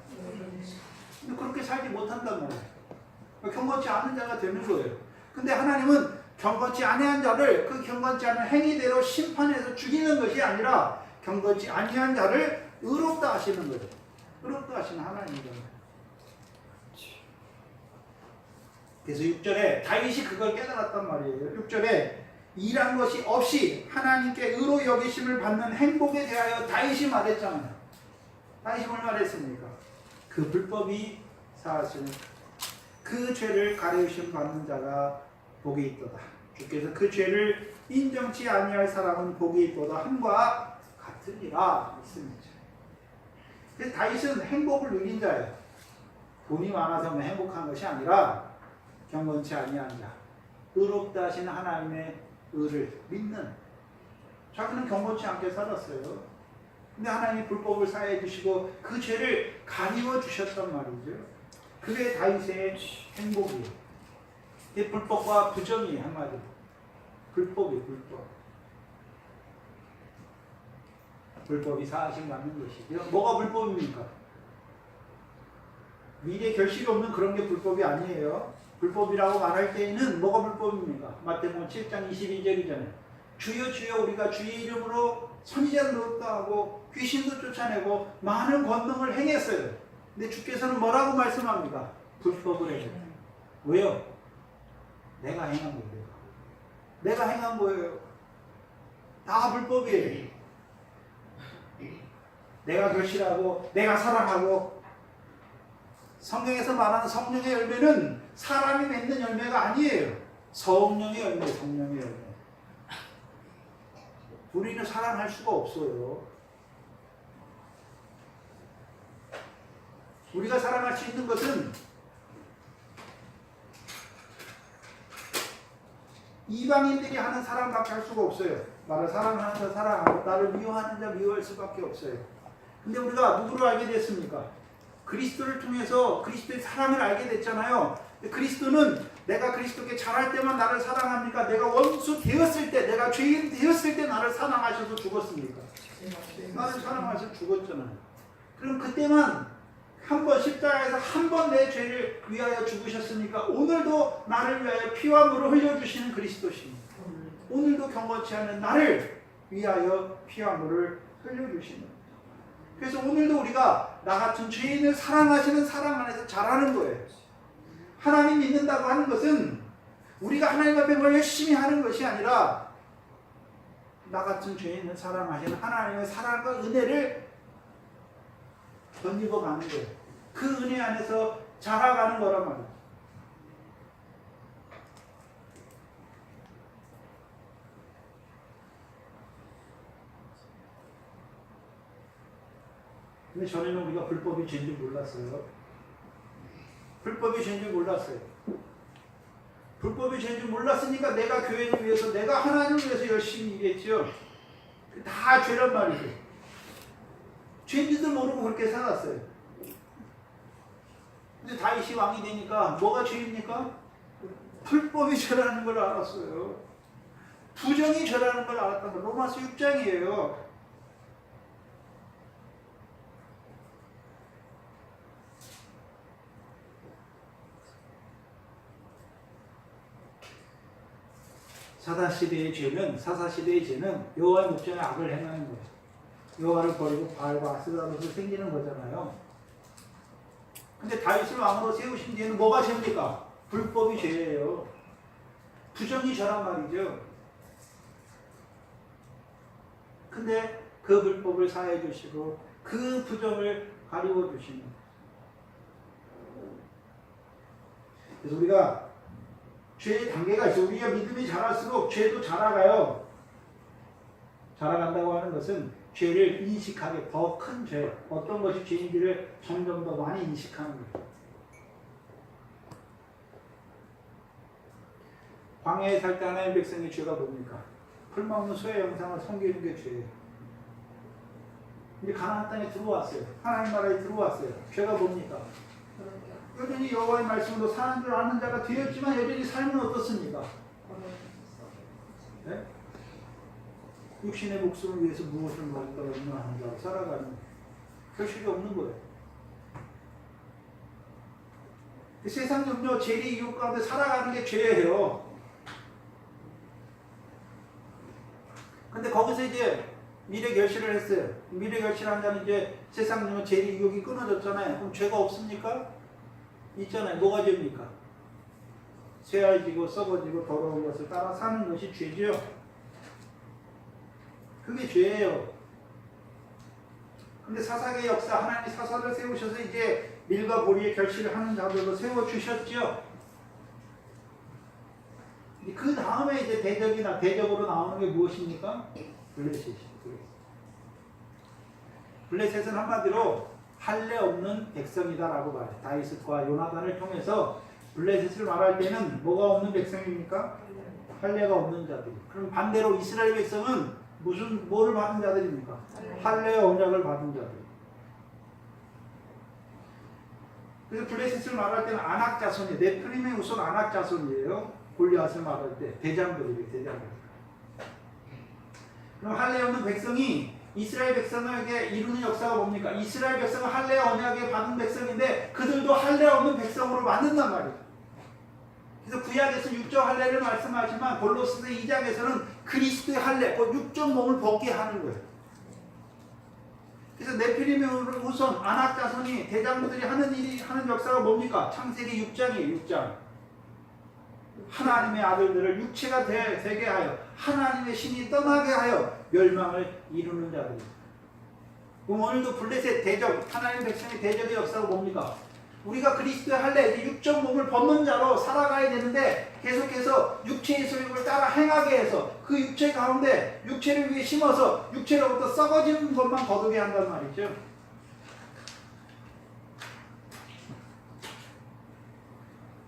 근데 그렇게 살지 못한단 말이에요. 경건치 않은 자가 되는 거예요. 근데 하나님은 경건치 아니한 자를 그 경건치 않은 행위대로 심판해서 죽이는 것이 아니라 경건치 아니한 자를 의롭다 하시는 거예요. 의롭다 하시는 하나님이잖아요. 그래서 6절에 다윗이 그걸 깨달았단 말이에요. 6절에 일한 것이 없이 하나님께 의로 여기심을 받는 행복에 대하여 다윗이 말했잖아요. 다윗이 뭘 말했습니까? 그 불법이 사하시는 그 죄를 가려우심 받는 자가 복이 있도다. 주께서 그 죄를 인정치 아니할 사람은 복이 있도다 함과 같으니라 했습니다. 그래서 다윗은 행복을 누린 자예요. 돈이 많아서 행복한 것이 아니라 경건치 아니한 자, 의롭다 하신 하나님의 의를 믿는. 자기는 경건치 않게 살았어요. 근데 하나님이 불법을 사해 주시고 그 죄를 가리워 주셨단 말이죠. 그게 다윗의 행복이에요. 이게 불법과 부정이 한마디로. 불법이 불법. 불법이 사하심 받는 것이죠. 뭐가 불법입니까? 미래 결실이 없는 그런 게 불법이 아니에요. 불법이라고 말할 때에는 뭐가 불법입니까? 마태복음 7장 22절이잖아요. 주여 주여 우리가 주의 이름으로 선지자 노릇도 하고 귀신도 쫓아내고 많은 권능을 행했어요. 근데 주께서는 뭐라고 말씀합니까? 불법을 해요. 왜요? 내가 행한 거예요. 내가 행한 거예요. 다 불법이에요. 내가 결실하고 내가 사랑하고. 성경에서 말하는 성령의 열매는 사람이 맺는 열매가 아니에요. 성령의 열매, 성령의 열매. 우리는 사랑할 수가 없어요. 우리가 사랑할 수 있는 것은 이방인들이 하는 사랑밖에 할 수가 없어요. 나를 사랑하는 자 사랑하고 나를 미워하는 자 미워할 수밖에 없어요. 근데 우리가 누구를 알게 됐습니까? 그리스도를 통해서 그리스도의 사랑을 알게 됐잖아요. 그리스도는 내가 그리스도께 잘할 때만 나를 사랑합니까? 내가 원수 되었을 때, 내가 죄인 되었을 때 나를 사랑하셔서 죽었습니까? 나를 사랑하셔서 죽었잖아요. 그럼 그때만 한 번 십자가에서 한 번 내 죄를 위하여 죽으셨으니까 오늘도 나를 위하여 피와 물을 흘려주시는 그리스도십니다. 오늘도 경건치 않은 나를 위하여 피와 물을 흘려주시는. 그래서 오늘도 우리가 나 같은 죄인을 사랑하시는 사랑 안에서 자라는 거예요. 하나님 믿는다고 하는 것은 우리가 하나님 앞에 뭘 열심히 하는 것이 아니라 나 같은 죄인을 사랑하시는 하나님의 사랑과 은혜를 던지고 가는 거예요. 그 은혜 안에서 자라가는 거란 말이에요. 근데 전에는 우리가 불법이 죄인 줄 몰랐어요. 불법이 죄인 줄 몰랐어요. 불법이 죄인 줄 몰랐으니까 내가 교회를 위해서, 내가 하나님을 위해서 열심히 일했죠. 다 죄란 말이죠. 죄인지도 모르고 그렇게 살았어요. 근데 다윗이 왕이 되니까 뭐가 죄입니까? 불법이 죄라는 걸 알았어요. 부정이 죄라는 걸 알았던 거. 로마서 6장이에요. 사사시대의 죄는 여호와의 목전에 악을 행하는 거예요. 여호와를 버리고 바알과 아스다롯을 생기는 거잖아요. 근데 다윗을 왕으로 세우신 뒤에는 뭐가 죄입니까? 불법이 죄예요. 부정이 죄란 말이죠. 근데 그 불법을 사해 주시고 그 부정을 가리워 주시는 거예요. 그래서 우리가 죄의 단계가 있어요. 우리가 믿음이 자랄수록 죄도 자라가요. 자라간다고 하는 것은 죄를 인식하게, 더 큰 죄, 어떤 것이 죄인지를 점점 더 많이 인식하는 거예요. 광야에 살 때 하나님의 백성의 죄가 뭡니까? 풀먹는 소의 영상을 섬기는 게 죄예요. 이제 가나안 땅에 들어왔어요. 하나님 나라에 들어왔어요. 죄가 뭡니까? 여전히 여호와의 말씀으로 사는 줄 아는 자가 되었지만 여전히 삶은 어떻습니까? 네? 육신의 목숨을 위해서 무엇을 먹을까를 하는 자로 살아가는 결실이 없는 거예요. 세상 염려, 죄의 유혹 가운데 살아가는 게 죄예요. 근데 거기서 이제 미래 결실을 했어요. 미래 결실한 자는 이제 세상 염려, 죄의 유혹이 끊어졌잖아요. 그럼 죄가 없습니까? 있잖아요. 뭐가 죄입니까? 쇠알지고 썩어지고 더러운 것을 따라 사는 것이 죄죠. 그게 죄예요. 근데 사사기의 역사, 하나님이 사사를 세우셔서 이제 밀과 보리의 결실을 하는 자들로 세워주셨죠. 그 다음에 이제 대적으로 나오는 게 무엇입니까? 블레셋이죠. 블레셋은 한마디로 할례 없는 백성이다라고 말해요. 다윗과 요나단을 통해서 블레셋을 말할 때는 뭐가 없는 백성입니까? 할례가 없는 자들. 그럼 반대로 이스라엘 백성은 뭐를 받은 자들입니까? 할례의 언약을 받은 자들. 그래서 블레셋을 말할 때는 아낙 자손이에요. 네프림의 후손 아낙 자손이에요. 골리앗을 말할 때 대장들이에요. 대장들. 그럼 할례 없는 백성이 이스라엘 백성에게 이루는 역사가 뭡니까? 이스라엘 백성은 할례의 언약에 받은 백성인데 그들도 할례 없는 백성으로 만든단 말이에요. 그래서 구약에서 육적 할례를 말씀하지만 골로새서 2장에서는 그리스도의 할례, 육적 몸을 벗게 하는 거예요. 그래서 네피림의 후손 아낙 자손이 대장부들이 하는 역사가 뭡니까? 창세기 6장이에요. 6장. 하나님의 아들들을 육체가 되게 하여 하나님의 신이 떠나게 하여 멸망을 이루는 자들입니다. 그럼 오늘도 블레셋 대적, 하나님의 백성의 대적의 역사가 뭡니까? 우리가 그리스도의 할례, 육적 몸을 벗는 자로 살아가야 되는데 계속해서 육체의 소욕을 따라 행하게 해서 그 육체 가운데 육체를 위해 심어서 육체로부터 썩어지는 것만 거두게 한단 말이죠.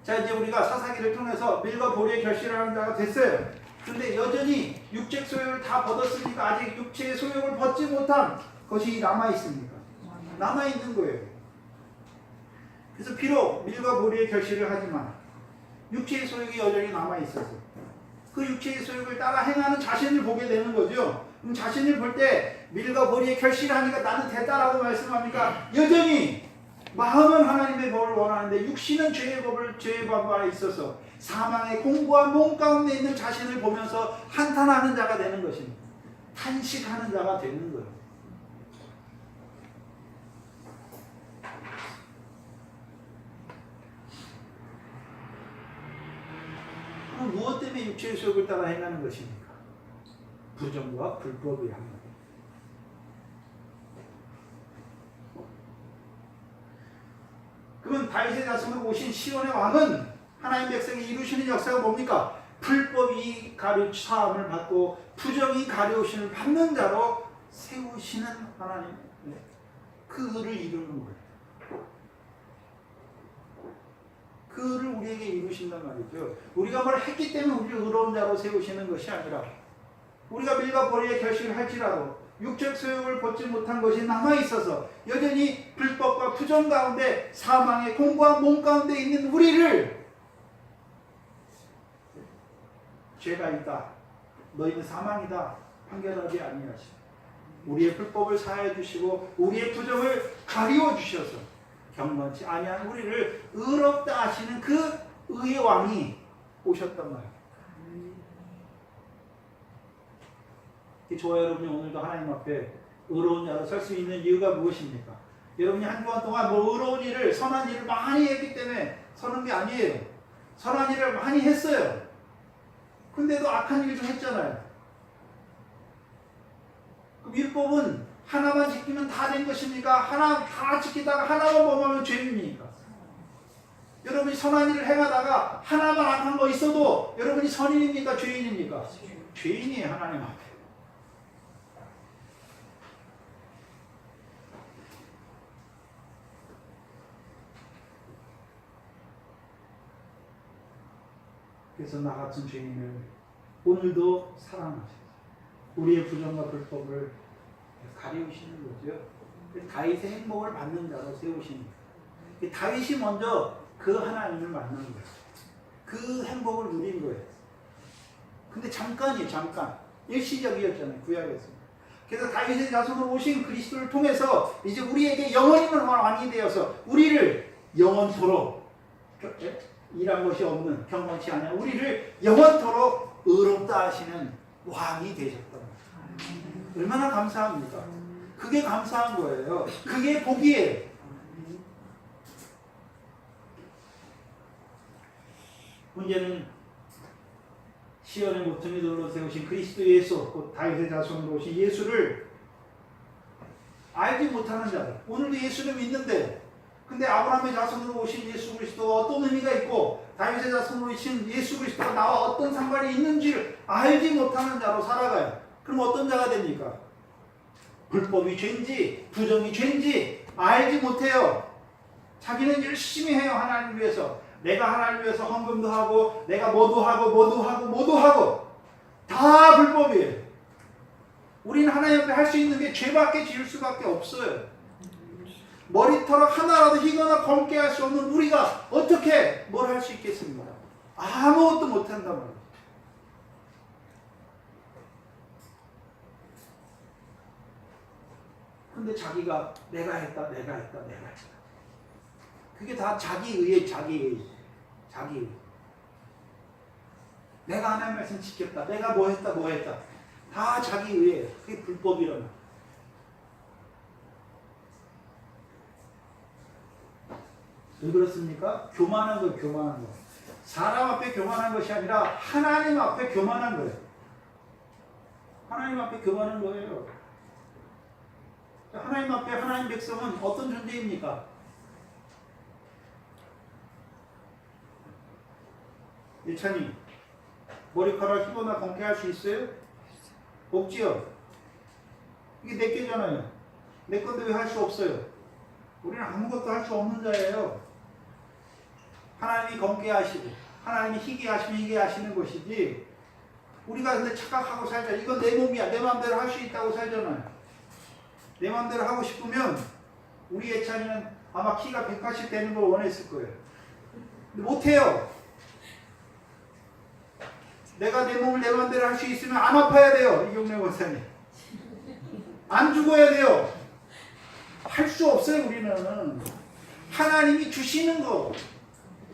자, 이제 우리가 사사기를 통해서 밀과 보리의 결실을 하는 자가 됐어요. 그런데 여전히 육체 소욕을 다 벗었으니까 아직 육체의 소욕을 벗지 못한 것이 남아있습니까? 남아있는 거예요. 그래서 비록 밀과 보리의 결실을 하지만 육체의 소욕이 여전히 남아있어서 그 육체의 소욕을 따라 행하는 자신을 보게 되는 거죠. 그럼 자신을 볼 때 밀과 보리의 결실을 하니까 나는 됐다라고 말씀합니까? 여전히 마음은 하나님의 법을 원하는데 육신은 죄의 법 안에 있어서 사망의 공고한 몸 가운데 있는 자신을 보면서 한탄하는 자가 되는 것입니다. 탄식하는 자가 되는 거예요. 그럼 무엇 때문에 육체의 소욕을 따라 행하는 것입니까? 부정과 불법이 합니다. 그러면 다윗의 자손으로 오신 시온의 왕은 하나님 백성이 이루시는 역사가 뭡니까? 불법이 가르침을 받고 부정이 가르침을 받는 자로 세우시는 하나님, 그를 이루는 거예요. 그를 우리에게 이루신단 말이죠. 우리가 뭘 했기 때문에 우리를 의로운 자로 세우시는 것이 아니라 우리가 밀과 보리의 결실을 할지라도 육적 소욕을 벗지 못한 것이 남아있어서 여전히 불법과 부정 가운데 사망의 공고한 몸 가운데 있는 우리를 죄가 있다, 너희는 사망이다 판결하지 아니하시고 우리의 불법을 사하여 주시고 우리의 부정을 가리워 주셔서 경건치 아니한 우리를 의롭다 하시는 그 의의 왕이 오셨단 말이에요. 저와 여러분이 오늘도 하나님 앞에 의로운 자로 설 수 있는 이유가 무엇입니까? 여러분이 한 주간 동안 뭐 의로운 일을, 선한 일을 많이 했기 때문에 서는 게 아니에요. 선한 일을 많이 했어요. 근데도 악한 일도 했잖아요. 그럼 율법은 하나만 지키면 다 된 것입니까? 하나 다 지키다가 하나만 범하면 죄입니까? 여러분이 선한 일을 행하다가 하나만 악한 거 있어도 여러분이 선인입니까? 죄인입니까? 죄인이에요, 하나님 앞에. 그래서 나 같은 죄인을 오늘도 사랑하셔서 우리의 부정과 불법을 가리우시는 거죠. 다윗의 행복을 받는 자로 세우시는 거예요. 다윗이 먼저 그 하나님을 만난 거예요. 그 행복을 누린 거예요. 근데 잠깐이에요, 잠깐. 일시적이었잖아요, 구약에서. 그래서 다윗의 자손으로 오신 그리스도를 통해서 이제 우리에게 영원히 왕이 되어서 우리를 영원토록 일한 것이 없는 경건치 않은 우리를 영원토록 의롭다 하시는 왕이 되셨단 말이에요. 얼마나 감사합니까? 그게 감사한 거예요. 그게 복이에요. 문제는 시온의 모퉁이 돌로 세우신 그리스도 예수, 곧 다윗의 자손으로 오신 예수를 알지 못하는 자들. 오늘도 예수를 믿는데 근데 아브라함의 자손으로 오신 예수 그리스도가 어떤 의미가 있고 다윗의 자손으로 오신 예수 그리스도가 나와 어떤 상관이 있는지를 알지 못하는 자로 살아가요. 그럼 어떤 자가 됩니까? 불법이 죄인지 부정이 죄인지 알지 못해요. 자기는 열심히 해요. 하나님을 위해서. 내가 하나님을 위해서 헌금도 하고 내가 뭐도 하고 다 불법이에요. 우리는 하나님 앞에 할 수 있는 게 죄밖에 지을 수밖에 없어요. 머리털 하나라도 희거나 검게 할 수 없는 우리가 어떻게 뭘 할 수 있겠습니까? 아무것도 못한단 말이에요. 근데 자기가 내가 했다. 그게 다 자기의에 자기의. 내가 하나님 말씀 지켰다. 내가 뭐 했다. 다 자기의예요. 그게 불법이라는. 왜 그렇습니까? 교만한 거예요. 사람 앞에 교만한 것이 아니라 하나님 앞에 교만한 거예요. 하나님 앞에 교만한 거예요. 하나님 앞에 하나님 백성은 어떤 존재입니까? 일찬이 머리카락 희거나 검게 할 수 있어요? 없지요? 이게 내 게잖아요. 내 건데 왜 할 수 없어요? 우리는 아무것도 할 수 없는 자예요. 하나님이 검게 하시고 하나님이 희게 하시면 희게 하시는 것이지 우리가 근데 착각하고 살자. 이건 내 몸이야. 내 마음대로 할 수 있다고 살잖아요. 내 마음대로 하고 싶으면 우리 예찬이는 아마 키가 180 되는 걸 원했을 거예요. 근데 못해요. 내가 내 몸을 내 마음대로 할 수 있으면 안 아파야 돼요. 이경래 원사님. 안 죽어야 돼요. 할 수 없어요. 우리는. 하나님이 주시는 거.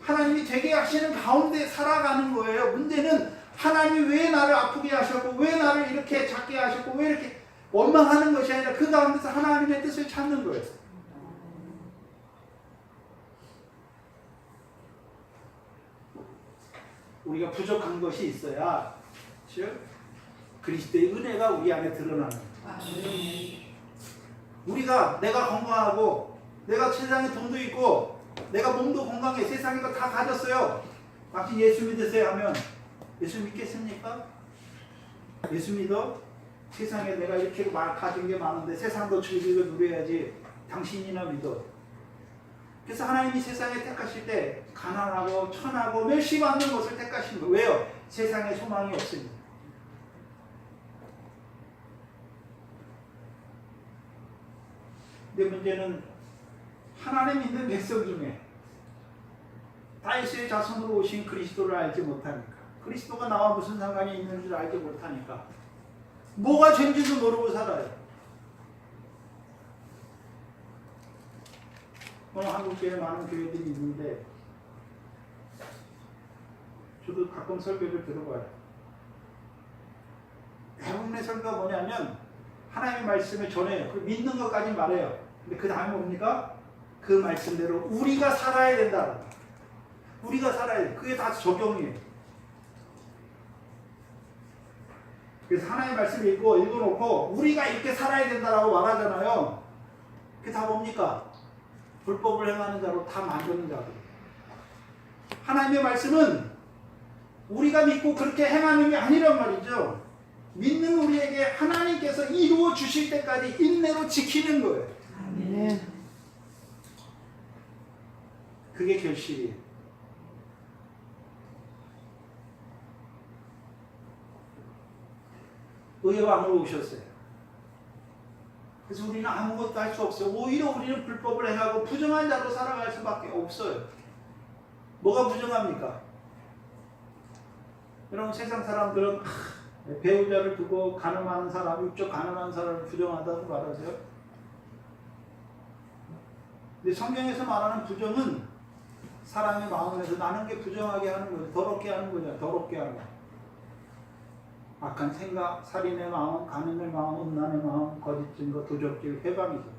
하나님이 되게 하시는 가운데 살아가는 거예요. 문제는 하나님이 왜 나를 아프게 하셨고 왜 나를 이렇게 작게 하셨고 왜 이렇게 원망하는 것이 아니라 그 가운데서 하나님의 뜻을 찾는 거예요. 우리가 부족한 것이 있어야 즉 그리스도의 은혜가 우리 안에 드러나는 거예요. 우리가 내가 건강하고 내가 세상에 돈도 있고 내가 몸도 건강해 세상에 거 다 가졌어요. 당신 예수 믿으세요 하면 예수 믿겠습니까? 예수 믿어? 세상에 내가 이렇게 가진 게 많은데 세상도 즐기고 누려야지 당신이나 믿어. 그래서 하나님이 세상에 택하실 때 가난하고 천하고 멸시받는 것을 택하신 거예요. 왜요? 세상에 소망이 없으니까. 근데 문제는 하나님 믿는 백성 중에 다윗의 자손으로 오신 그리스도를 알지 못하니까, 그리스도가 나와 무슨 상관이 있는 줄 알지 못하니까 뭐가 죄인지도 모르고 살아요. 오늘 한국교회에 많은 교회들이 있는데 저도 가끔 설교를 들어봐요. 대부분의 설교가 뭐냐면 하나님의 말씀을 전해요. 그 믿는 것까지 말해요. 근데 그 다음에 뭡니까? 그 말씀대로 우리가 살아야 된다. 우리가 살아야 돼. 그게 다 적용이에요. 그래서 하나님의 말씀을 읽어놓고 우리가 이렇게 살아야 된다라고 말하잖아요. 그게 다 뭡니까? 불법을 행하는 자로 다 만드는 자들. 하나님의 말씀은 우리가 믿고 그렇게 행하는 게 아니란 말이죠. 믿는 우리에게 하나님께서 이루어 주실 때까지 인내로 지키는 거예요. 아멘. 그게 결실이에요. 의의 왕으로 오셨어요. 그래서 우리는 아무것도 할 수 없어요. 오히려 우리는 불법을 행하고 부정한 자로 살아갈 수밖에 없어요. 뭐가 부정합니까? 여러분, 세상 사람들은 배우자를 두고 가늠하는 사람, 육적 가늠하는 사람을 부정하다고 말하세요. 근데 성경에서 말하는 부정은 사람의 마음에서 나는 게 부정하게 하는 거죠. 더럽게 하는 거죠. 더럽게 하는 거. 악한 생각, 살인의 마음, 간음의 마음, 음란의 마음, 거짓 증거, 도적질, 회방이죠.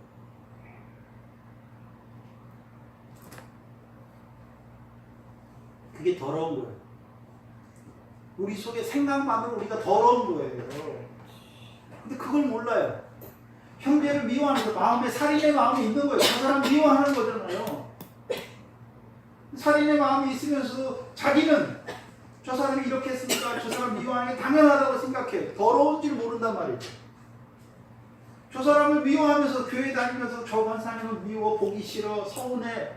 그게 더러운 거예요. 우리 속에 생각만으로 우리가 더러운 거예요. 근데 그걸 몰라요. 형제를 미워하는 거, 마음에 살인의 마음이 있는 거예요. 그 사람 미워하는 거잖아요. 살인의 마음이 있으면서 자기는 저 사람이 이렇게 했으니까 저 사람 미워하는 게 당연하다고 생각해. 더러운 줄 모른단 말이죠. 저 사람을 미워하면서 교회 다니면서 저 권사님은 미워, 보기 싫어, 서운해.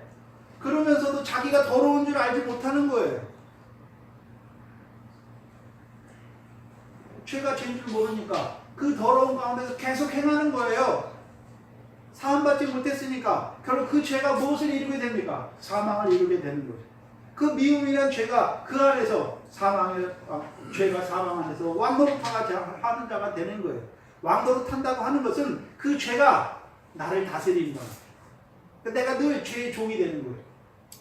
그러면서도 자기가 더러운 줄 알지 못하는 거예요. 죄가 죄인 줄 모르니까 그 더러운 가운데서 계속 행하는 거예요. 사함받지 못했으니까 결국 그 죄가 무엇을 이루게 됩니까? 사망을 이루게 되는 거죠. 그 미움이란 죄가 그 안에서 죄가 사망 안에서 왕노릇하는 자가 되는 거예요. 왕노릇한다고 하는 것은 그 죄가 나를 다스리는 거예요. 그러니까 내가 늘 죄의 종이 되는 거예요.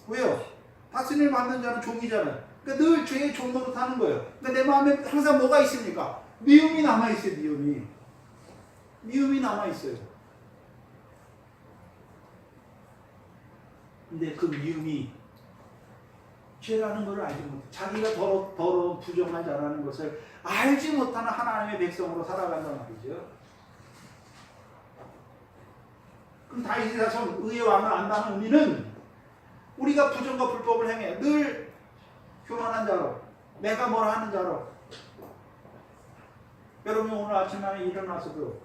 왜요? 다스림을 받는 자는 종이잖아요. 그러니까 늘 죄의 종 노릇하는 거예요. 그러니까 내 마음에 항상 뭐가 있습니까? 미움이 남아있어요. 미움이 남아있어요. 근데 그 미움이 죄라는 것을 알지 못해. 자기가 더러운 부정한 자라는 것을 알지 못하는 하나님의 백성으로 살아간단 말이죠. 그럼 다윗의 자손 의의 왕을 안다는 의미는 우리가 부정과 불법을 행해 늘 교만한 자로, 내가 뭘 하는 자로. 여러분 오늘 아침에 일어나서도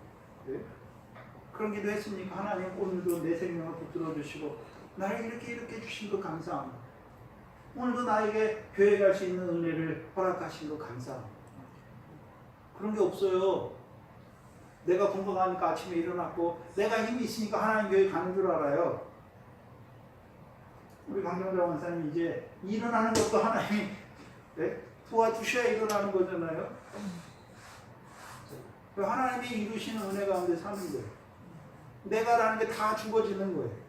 그런 기도 했습니까? 하나님 오늘도 내 생명을 붙들어 주시고 나를 이렇게 주신 거 감사합니다. 오늘도 나에게 교회 갈 수 있는 은혜를 허락하신 거 감사합니다. 그런 게 없어요. 내가 건강하니까 아침에 일어났고 내가 힘이 있으니까 하나님 교회 가는 줄 알아요. 우리 강경자 원사님이 이제 일어나는 것도 하나님이 도와주셔야 일어나는 거잖아요. 하나님이 이루시는 은혜 가운데 사는 거예요. 내가라는 게 다 죽어지는 거예요.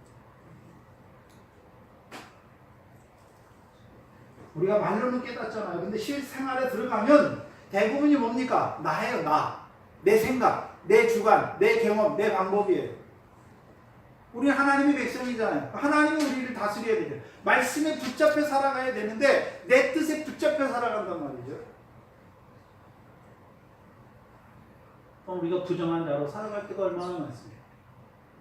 우리가 말로는 깨닫잖아요. 근데 실생활에 들어가면 대부분이 뭡니까? 나예요, 나. 내 생각, 내 주관, 내 경험, 내 방법이에요. 우리는 하나님의 백성이잖아요. 하나님은 우리를 다스려야 되죠. 말씀에 붙잡혀 살아가야 되는데 내 뜻에 붙잡혀 살아간단 말이죠. 그럼 우리가 부정한 자로 살아갈 때가 얼마나 많습니까?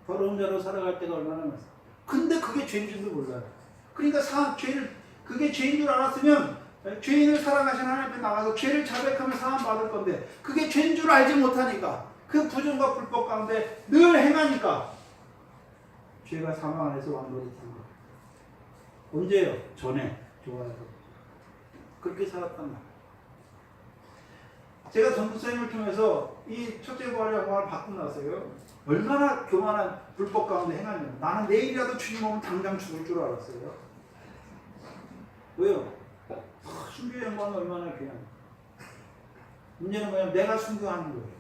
더러운 자로 살아갈 때가 얼마나 많습니까? 근데 그게 죄인 줄도 몰라요. 그러니까 그게 죄인 줄 알았으면 죄인을 사랑하신 하나님 앞에 나가서 죄를 자백하며 사함 받을 건데 그게 죄인 줄 알지 못하니까 그 부정과 불법 가운데 늘 행하니까 죄가 사망 안에서 왕노릇한 거예요. 언제요? 전에. 좋아요. 그렇게 살았단 말이에요. 제가 전도사님을 통해서 이 첫째 부활의 영광을 받고 나서요. 얼마나 교만한 불법 가운데 행하냐면 나는 내일이라도 주님 오면 당장 죽을 줄 알았어요. 왜요? 순교의 영광은 얼마나 귀한. 문제는 뭐냐면 내가 순교하는 거예요.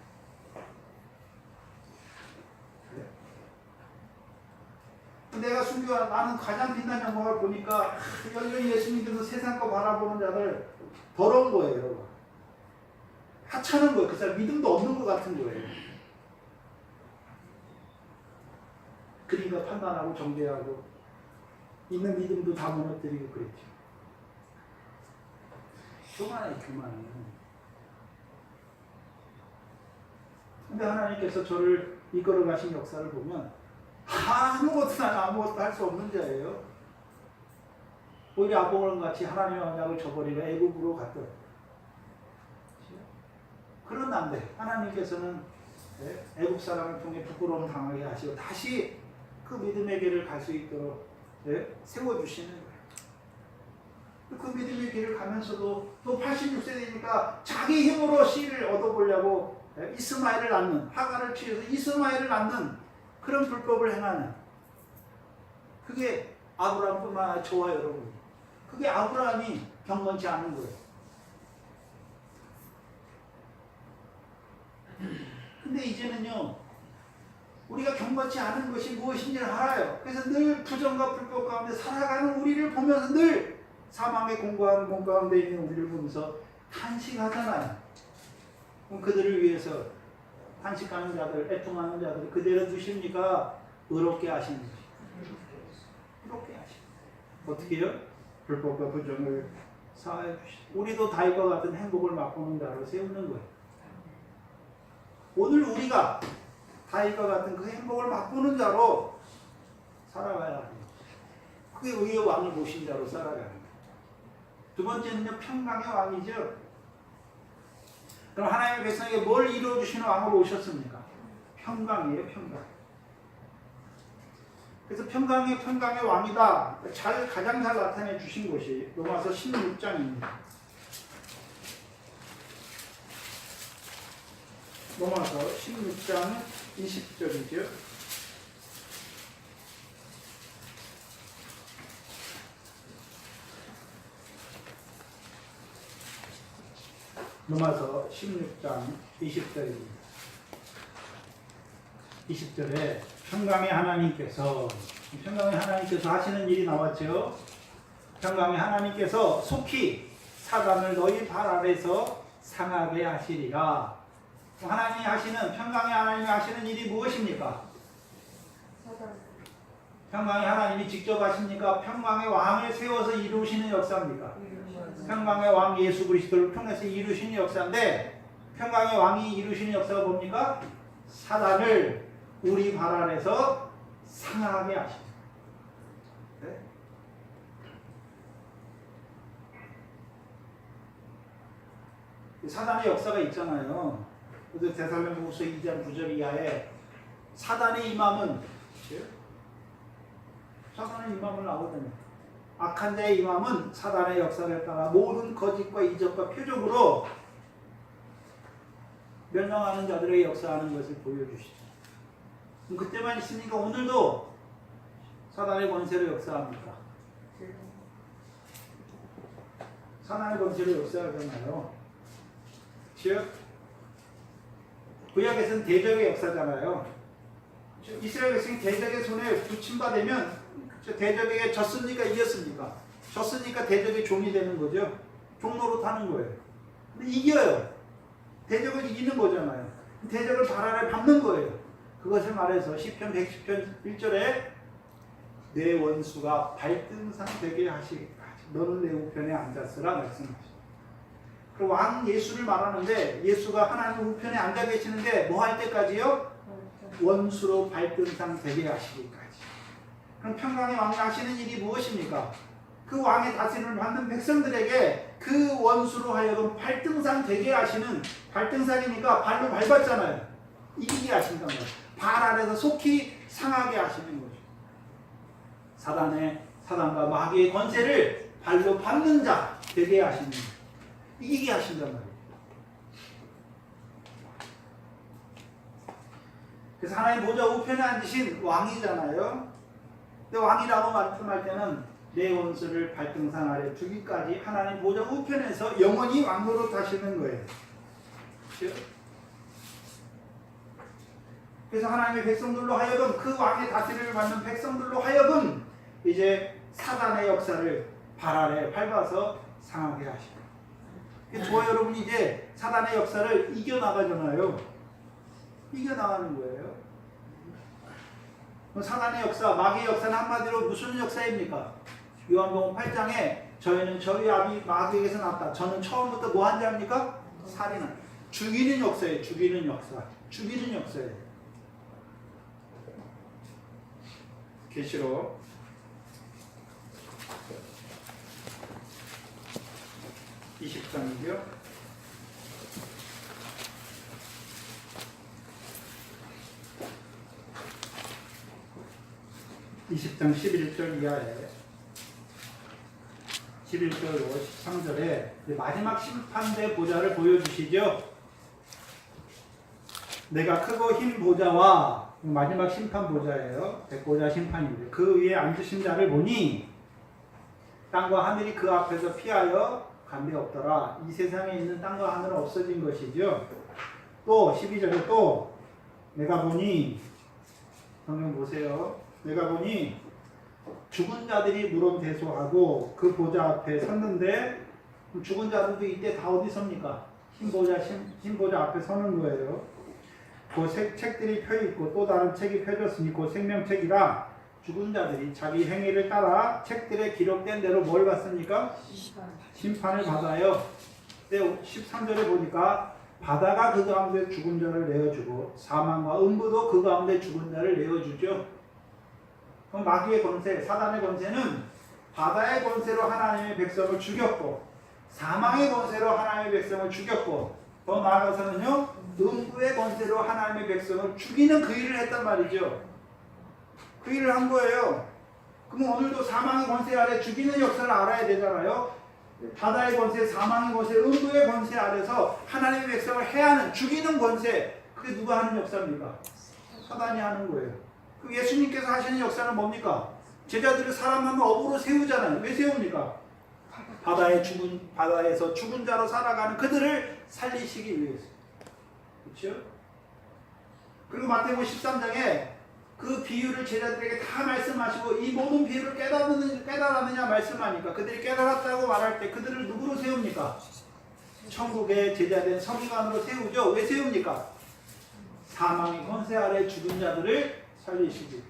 내가 순교한 나는 가장 빛난 영광을 보니까 여전히 예수 믿으면서 세상 거 바라보는 자들 더러운 거예요. 여러분. 하찮은 거예요. 그 사람 믿음도 없는 것 같은 거예요. 그러니까 판단하고 정죄하고 있는 믿음도 다 무너뜨리고 그랬죠. 교만해, 교만해. 근데 하나님께서 저를 이끌어 가신 역사를 보면 아무것도 난 아무것도 할 수 없는 자예요. 오히려 아브라함 같이 하나님의 언약을 저버리고 애굽으로 갔던 그런 남들 하나님께서는 애굽 사람을 통해 부끄러움 당하게 하시고 다시 그 믿음의 길을 갈 수 있도록 세워주시는 거예요. 그 믿음의 길을 가면서도 또 86세 되니까 자기 힘으로 씨를 얻어보려고 이스마엘을 낳는 하가를 취해서 이스마엘을 낳는 그런 불법을 행하는 그게 아브라함뿐만 아니라 저와 여러분 그게 아브라함이 경건치 않은 거예요. 근데 이제는요 우리가 경건치 않은 것이 무엇인지를 알아요. 그래서 늘 부정과 불법 가운데 살아가는 우리를 보면서 늘 사망의 공고한 몸 가운데 있는 우리를 보면서 탄식하잖아요. 그럼 그들을 위해서 탄식하는 자들, 애통하는 자들 그대로 두십니까? 의롭게 하시는 것이죠. 의롭게 하시는 어떻게 해요? 불법과 부정을 사하여 주시고 우리도 다윗과 같은 행복을 맛보는 자로 세우는 거예요. 오늘 우리가 다윗과 같은 그 행복을 맛보는 자로 살아가야 합니다. 그게 의의 왕을 모신 자로 살아가야 합니다. 두 번째는요, 평강의 왕이죠. 그럼 하나님의 백성에게 뭘 이루어주시는 왕으로 오셨습니까? 평강이에요, 평강. 그래서 평강의 왕이다. 가장 잘 나타내 주신 것이 로마서 16장입니다. 로마서 16장 20절이죠. 로마서 16장 20절입니다. 20절에 평강의 하나님께서 하시는 일이 나왔죠. 평강의 하나님께서 속히 사단을 너희 발 아래서 상하게 하시리라. 평강의 하나님이 하시는 일이 무엇입니까? 평강의 하나님이 직접 하십니까? 평강의 왕을 세워서 이루시는 역사입니까? 평강의 왕 예수 그리스도를 통해서 이루시는 역사인데 평강의 왕이 이루시는 역사가 뭡니까? 사단을 우리 발 아래서 상하게 하십니다. 네? 사단의 역사가 있잖아요. 그래서 데살로니가후서 2장 9절 이하에 사단의 임함은 나오거든요. 악한 자의 임함은 사단의 역사를 따라 모든 거짓과 이적과 표적으로 멸망하는 자들의 역사하는 것을 보여주시죠. 그럼 그때만 있으니까 오늘도 사단의 권세로 역사합니까? 사단의 권세로 역사하잖아요. 즉 구약에서는 대적의 역사잖아요. 이스라엘 백성이 대적의 손에 붙임받으면 대적에게 졌습니까? 이겼습니까? 졌으니까 대적의 종이 되는 거죠. 종로로 타는 거예요. 근데 이겨요. 대적을 이기는 거잖아요. 대적을 발 아래 밟는 거예요. 그것을 말해서 시편 110편 1절에 내 원수가 발등상 되게 하시기까지 너는 내 우편에 앉았으라 말씀하시죠. 그 왕 예수를 말하는데 예수가 하나님 우편에 앉아 계시는데 뭐 할 때까지요? 원수로 발등상 되게 하시기까지. 그럼 평강의 왕이 하시는 일이 무엇입니까? 그 왕의 다스림을 받는 백성들에게 그 원수로 하여금 발등상 되게 하시는 발등상이니까 발로 밟았잖아요. 이기게 하신단 말이에요. 발 아래서 속히 상하게 하시는 거죠. 사단의 사단과 마귀의 권세를 발로 밟는 자 되게 하시는 거예요. 이기게 하신단 말이에요. 그래서 하나님 보좌 우편에 앉으신 왕이잖아요. 근데 왕이라고 말씀할 때는 내 원수를 발등상 아래 두기까지 하나님 보좌 우편에서 영원히 왕노릇 하시는 거예요. 그렇죠? 그래서 하나님의 백성들로 하여금 그 왕의 다스림을 받는 백성들로 하여금 이제 사단의 역사를 발 아래 밟아서 상하게 하시고, 저와 여러분이 이제 사단의 역사를 이겨나가잖아요. 이겨나가는 거예요. 사단의 역사, 마귀의 역사는 한마디로 무슨 역사입니까? 요한복음 8장에 저희는 저희 아비 마귀에게서 났다. 저는 처음부터 뭐 한 자입니까? 살인한. 죽이는 역사예요. 죽이는 역사. 죽이는 역사예요. 계시록 20장이고요. 20장 11절 이하에 11절 13절에 마지막 심판대 보좌를 보여주시죠. 내가 크고 흰 보좌와 마지막 심판 보좌예요. 백보좌 심판인데 그 위에 앉으신 자를 보니 땅과 하늘이 그 앞에서 피하여 간데 없더라. 이 세상에 있는 땅과 하늘은 없어진 것이죠. 또 12절에 또 내가 보니, 성경 보세요. 내가 보니 죽은 자들이 물론대소하고 그 보좌 앞에 섰는데, 죽은 자들도 이때 다 어디 섭니까? 흰 보좌 앞에 서는 거예요. 그 책들이 펴있고 또 다른 책이 펴졌으니 그 생명책이라 죽은 자들이 자기 행위를 따라 책들에 기록된 대로 뭘 받습니까? 심판을 받아요. 근데 13절에 보니까 바다가 그 가운데 죽은 자를 내어주고 사망과 음부도 그 가운데 죽은 자를 내어주죠. 그럼 마귀의 권세, 사단의 권세는 바다의 권세로 하나님의 백성을 죽였고 사망의 권세로 하나님의 백성을 죽였고 더 나아가서는요 음부의 권세로 하나님의 백성을 죽이는 그 일을 했단 말이죠. 그 일을 한 거예요. 그럼 오늘도 사망의 권세 아래 죽이는 역사를 알아야 되잖아요. 바다의 권세, 사망의 권세, 음부의 권세 아래서 하나님의 백성을 해하는, 죽이는 권세, 그게 누가 하는 역사입니까? 사단이 하는 거예요. 그 예수님께서 하시는 역사는 뭡니까? 제자들을 사람하면 업으로 세우잖아요. 왜 세웁니까? 바다에서 죽은 자로 살아가는 그들을 살리시기 위해서. 그렇죠? 그리고 마태복음 13장에 그 비유를 제자들에게 다 말씀하시고 이 모든 비유를 깨달았느냐 말씀하니까 그들이 깨달았다고 말할 때 그들을 누구로 세웁니까? 천국의 제자된 서기관으로 세우죠. 왜 세웁니까? 사망의 권세 아래 죽은 자들을 살리시기.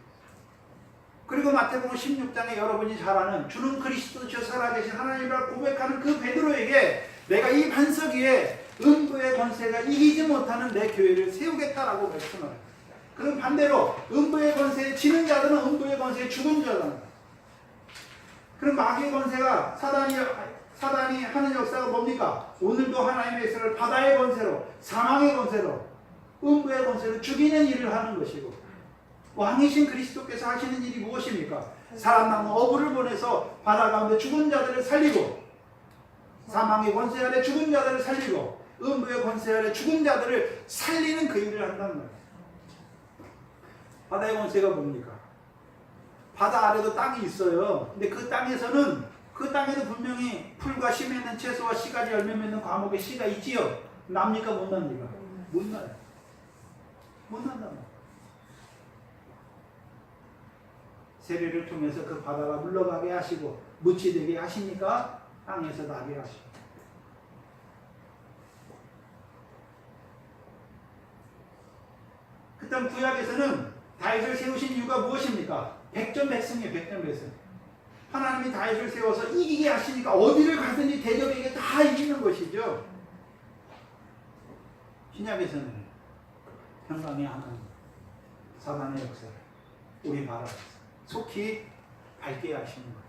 그리고 마태복음 16장에 여러분이 잘 아는 주는 그리스도시요 살아계신 하나님을 고백하는 그 베드로에게 내가 이 반석 위에 음부의 권세가 이기지 못하는 내 교회를 세우겠다라고 말씀을 해요. 그럼 반대로 음부의 권세에 지는 자들은 음부의 권세에 죽은 자잖아요. 그럼 마귀의 권세가 사단이 하는 역사가 뭡니까? 오늘도 하나님의 역사를 바다의 권세로, 사망의 권세로, 음부의 권세로 죽이는 일을 하는 것이고, 왕이신 그리스도께서 하시는 일이 무엇입니까? 사람 낳는 어부를 보내서 바다 가운데 죽은 자들을 살리고, 사망의 권세 아래 죽은 자들을 살리고, 음부의 권세 아래 죽은 자들을 살리는 그 일을 한단 말이에요. 바다의 권세가 뭡니까? 바다 아래도 땅이 있어요. 근데 그 땅에서는 그 땅에도 분명히 풀과 씨 맺는 채소와 씨가지 열매 맺는 과목에 씨가 있지요. 납니까 못 납니까? 못 나요. 못 난단 말이에요. 세례를 통해서 그 바다가 물러가게 하시고 무치되게 하시니까 땅에서 나게 하시고. 그다음 구약에서는 다윗을 세우신 이유가 무엇입니까? 백전백승이에요. 백전백승. 하나님이 다윗을 세워서 이기게 하시니까 어디를 가든지 대적에게 다 이기는 것이죠. 신약에서는 평강의 하나님, 사단의 역사를 우리 바라보면서 속히 밝게 하시는 거예요.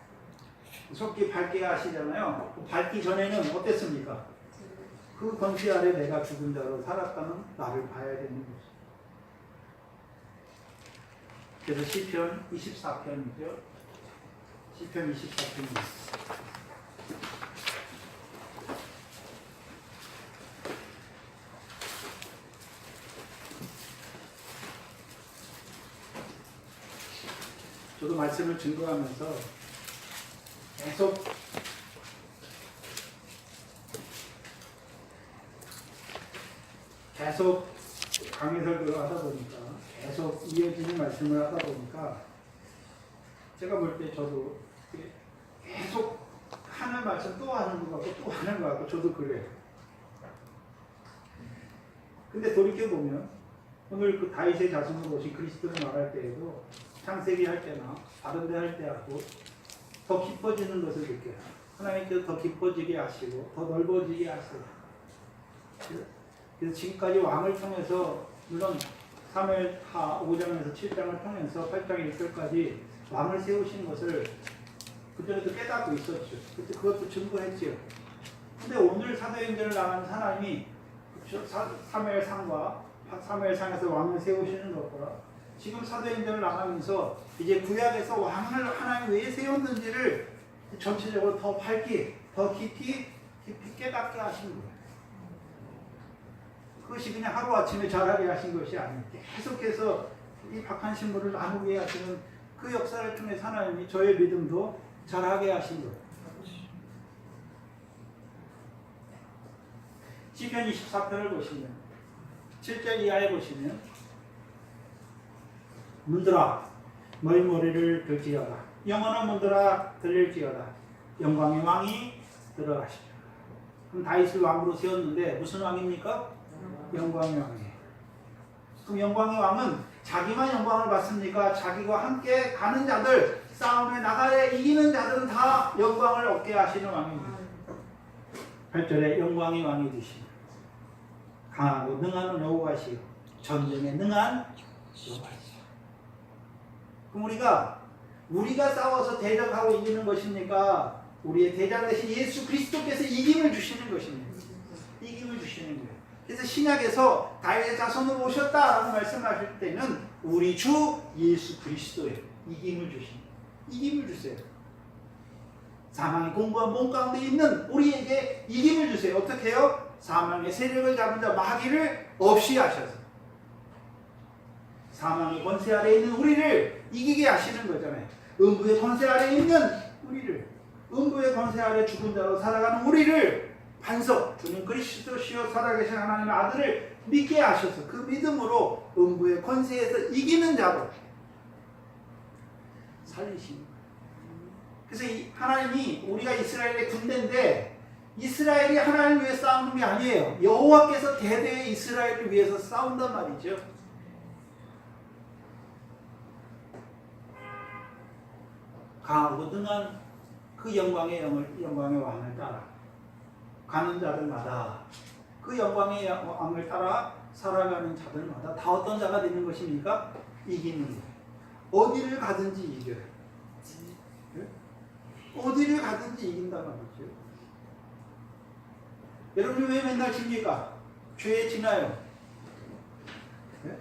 속히 밝게 하시잖아요. 밝기 전에는 어땠습니까? 그 권세 아래 내가 죽은 자로 살았다는 나를 봐야 되는 거죠. 그래서 시편 24편이죠. 시편 24편입니다. 저도 말씀을 증거하면서 계속 강의 설교를 하다 보니까 계속 이어지는 말씀을 하다 보니까 제가 볼 때 저도 계속 하는 말씀 또 하는 것 같고 또 하는 것 같고 저도 그래요. 근데 돌이켜보면 오늘 그 다윗의 자손으로 오신 그리스도를 말할 때에도 창세기 할 때나 다른 데 할 때하고 더 깊어지는 것을 느껴요. 하나님께서 더 깊어지게 하시고 더 넓어지게 하세요. 그래서 지금까지 왕을 통해서 물론 사무엘하 5장에서 7장을 통해서 8장 1절까지 왕을 세우신 것을 그때부터 깨닫고 있었죠. 그때 그것도 증거했지요. 근데 오늘 사도행전을 나가는 하나님이 사무엘상과 사무엘상에서 왕을 세우시는 것보다 지금 사도행전을 나가면서 이제 구약에서 왕을 하나님 왜 세웠는지를 전체적으로 더 밝게, 더 깊이 깨닫게 하신 거예요. 그것이 그냥 하루아침에 잘하게 하신 것이 아니에요. 계속해서 이 박한 신부를 나누게 하시는 그 역사를 통해 하나님이 저의 믿음도 잘하게 하신 거예요. 시편 24편을 보시면 7절 이하에 보시면 문들아 너희 머리를 들지어다 영원한 문들아 들릴지어다 영광의 왕이 들어가시리라. 그럼 다윗을 왕으로 세웠는데 무슨 왕입니까? 영광의 왕이에요. 그럼 영광의 왕은 자기만 영광을 받습니까? 자기와 함께 가는 자들, 싸움에 나가에 이기는 자들은 다 영광을 얻게 하시는 왕입니다. 8절에 영광의 왕이 되시며 강하고 능한 여호와시요 전쟁에 능한 여호와시요. 그럼 우리가 싸워서 대적하고 이기는 것입니까? 우리의 대장 대신 예수 그리스도께서 이김을 주시는 것입니다. 이김을 주시는 거예요. 그래서 신약에서 다윗의 자손으로 오셨다라고 말씀하실 때는 우리 주 예수 그리스도예요. 이김을 주십니다. 이김을 주세요. 사망의 공고한 몸 가운데 있는 우리에게 이김을 주세요. 어떻게 해요? 사망의 세력을 잡은 자 마귀를 없이 하셔서 사망의 권세 아래에 있는 우리를 이기게 하시는 거잖아요. 음부의 권세 아래에 있는 우리를, 음부의 권세 아래 죽은 자로 살아가는 우리를 반석, 주는 그리스도시요 살아계신 하나님의 아들을 믿게 하셔서 그 믿음으로 음부의 권세에서 이기는 자로 살리십니다. 그래서 하나님이 우리가 이스라엘의 군대인데 이스라엘이 하나님을 위해 싸우는 게 아니에요. 여호와께서 대대의 이스라엘을 위해서 싸운단 말이죠. 강하고 능한 그 영광의 왕을 따라 가는 자들마다 그 영광의 왕을 따라 살아가는 자들마다 다 어떤 자가 되는 것입니까? 이기는 거예요. 어디를 가든지 이겨요. 네? 어디를 가든지 이긴단 말이죠. 여러분이 왜 맨날 집니까? 죄에 지나요. 네?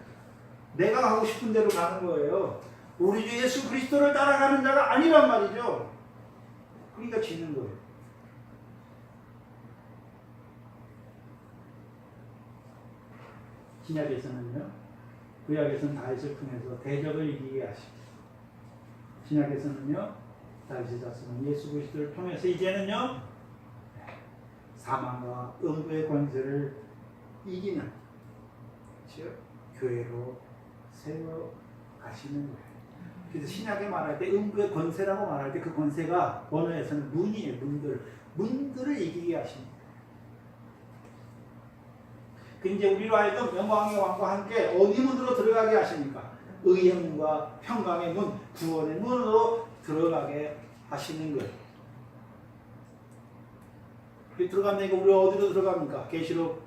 내가 가고 싶은 대로 가는 거예요. 우리 주 예수 그리스도를 따라가는 자가 아니란 말이죠. 그러니까 지는 거예요. 신약에서는요, 구약에서는 다윗을 통해서 대적을 이기게 하시고, 신약에서는요, 다윗의 자손은 예수 그리스도를 통해서 이제는요, 사망과 음부의 권세를 이기는, 즉 교회로 세워 가시는 거예요. 그래서 신약에 말할 때 음부의 권세라고 말할 때 그 권세가 원어에서는 문이에요. 문들을 이기게 하십니다. 그 이제 우리로 하여금 영광의 왕과 함께 어디 문으로 들어가게 하십니까? 의의 문과 평강의 문, 구원의 문으로 들어가게 하시는 거예요. 들어간다니까 우리 어디로 들어갑니까? 계시록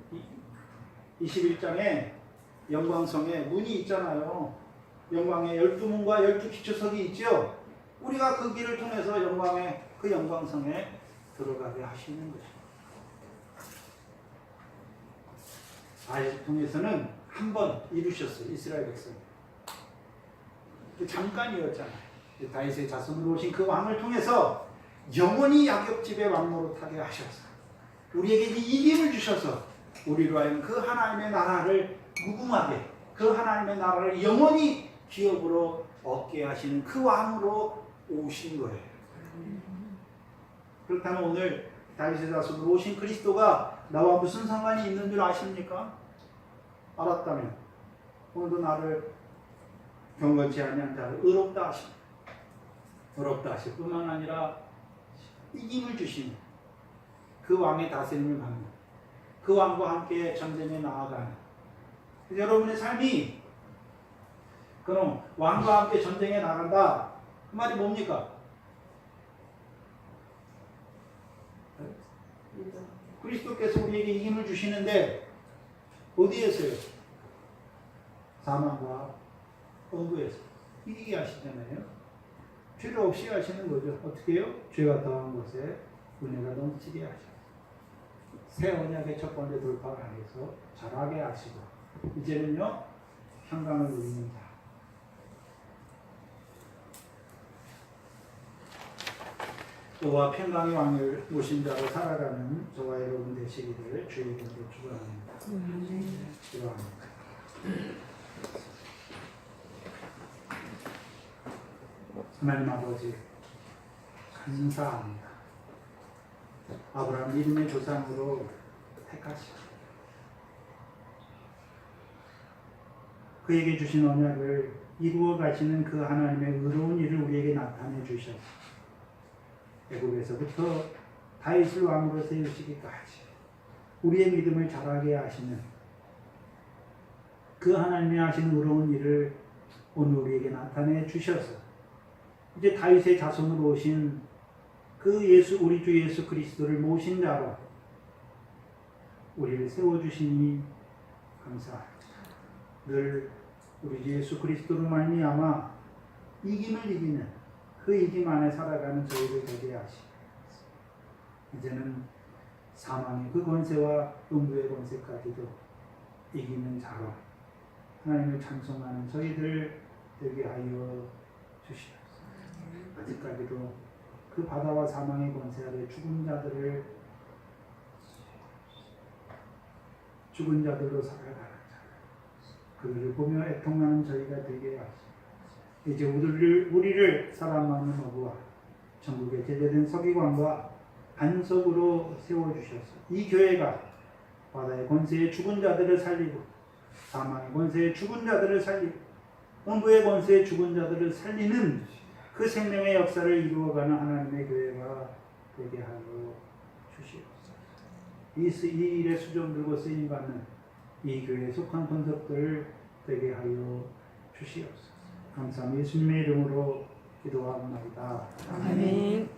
21장에 영광성에 문이 있잖아요. 영광의 12문과 12기초석이 있죠. 우리가 그 길을 통해서 영광의 그 영광성에 들어가게 하시는 거죠. 다윗을 통해서는 한 번 이루셨어요. 이스라엘 백성. 잠깐이었잖아요. 다윗의 자손으로 오신 그 왕을 통해서 영원히 야곱집의 왕노릇하게 하셔서 우리에게 이김을 주셔서 우리로 하여금 그 하나님의 나라를 무궁하게 그 하나님의 나라를 영원히 기업으로 얻게 하시는 그 왕으로 오신 거예요. 그렇다면 오늘 다윗의 자손으로 오신 그리스도가 나와 무슨 상관이 있는 줄 아십니까? 알았다면 오늘도 나를 경건치 아니한 자를 의롭다 하십니다. 의롭다 하실 뿐만 아니라 이김을 주시는 그 왕의 다스림을 받는 그 왕과 함께 전쟁에 나아가는 여러분의 삶이 그럼 왕과 함께 전쟁에 나간다 그 말이 뭡니까? 그리스도께서 우리에게 이김을 주시는데 어디에서요? 사망과 어부에서 이기게 하시잖아요. 죄를 없이 하시는 거죠. 어떻게 해요? 죄가 더한 곳에 은혜가 넘치게 하셔서 새 언약의 첫 번째 돌파를 하셔서 자라게 하시고 이제는요 평강을 누리는 자 또와 평강의 왕을 모신 자로 살아가는 저와 여러분 되시기를 주의 이름으로 축원합니다. 기도합니다. 하나님 아버지 감사합니다. 아브라함 믿음의 조상으로 택하시고 그에게 주신 언약을 이루어 가시는 그 하나님의 의로운 일을 우리에게 나타내 주셔서 애굽에서부터 다윗을 왕으로 세우시기까지 우리의 믿음을 자라게 하시는 그 하나님이 하시는 의로운 일을 오늘 우리에게 나타내 주셔서 이제 다윗의 자손으로 오신 그 예수 우리 주 예수 그리스도를 모신 자로 우리를 세워주시니 감사합니다. 늘 우리 주 예수 그리스도로 말미암아 이김을 이기는 그 이김 안에 살아가는 저희를 되게 하시고 이제는 사망의 그 권세와 음부의 권세까지도 이기는 자로 하나님을 찬송하는 저희들 되게 하여 주시옵소서. 아직까지도 그 바다와 사망의 권세 아래 죽은 자들로 살아가는 자 그들을 보며 애통하는 저희가 되게 하시고 이제 우리를 사랑 많은 어부와 전국에 제대된 서기관과 반석으로 세워주셔서 이 교회가 바다의 권세의 죽은 자들을 살리고 사망의 권세의 죽은 자들을 살리고 음부의 권세의 죽은 자들을 살리는 그 생명의 역사를 이루어가는 하나님의 교회가 되게 하여 주시옵소서. 이 일에 수종 들고 쓰임받는 이 교회에 속한 권속들 되게 하여 주시옵소서. 감사합니다. 예수님의 이름으로 기도합니다. 아멘.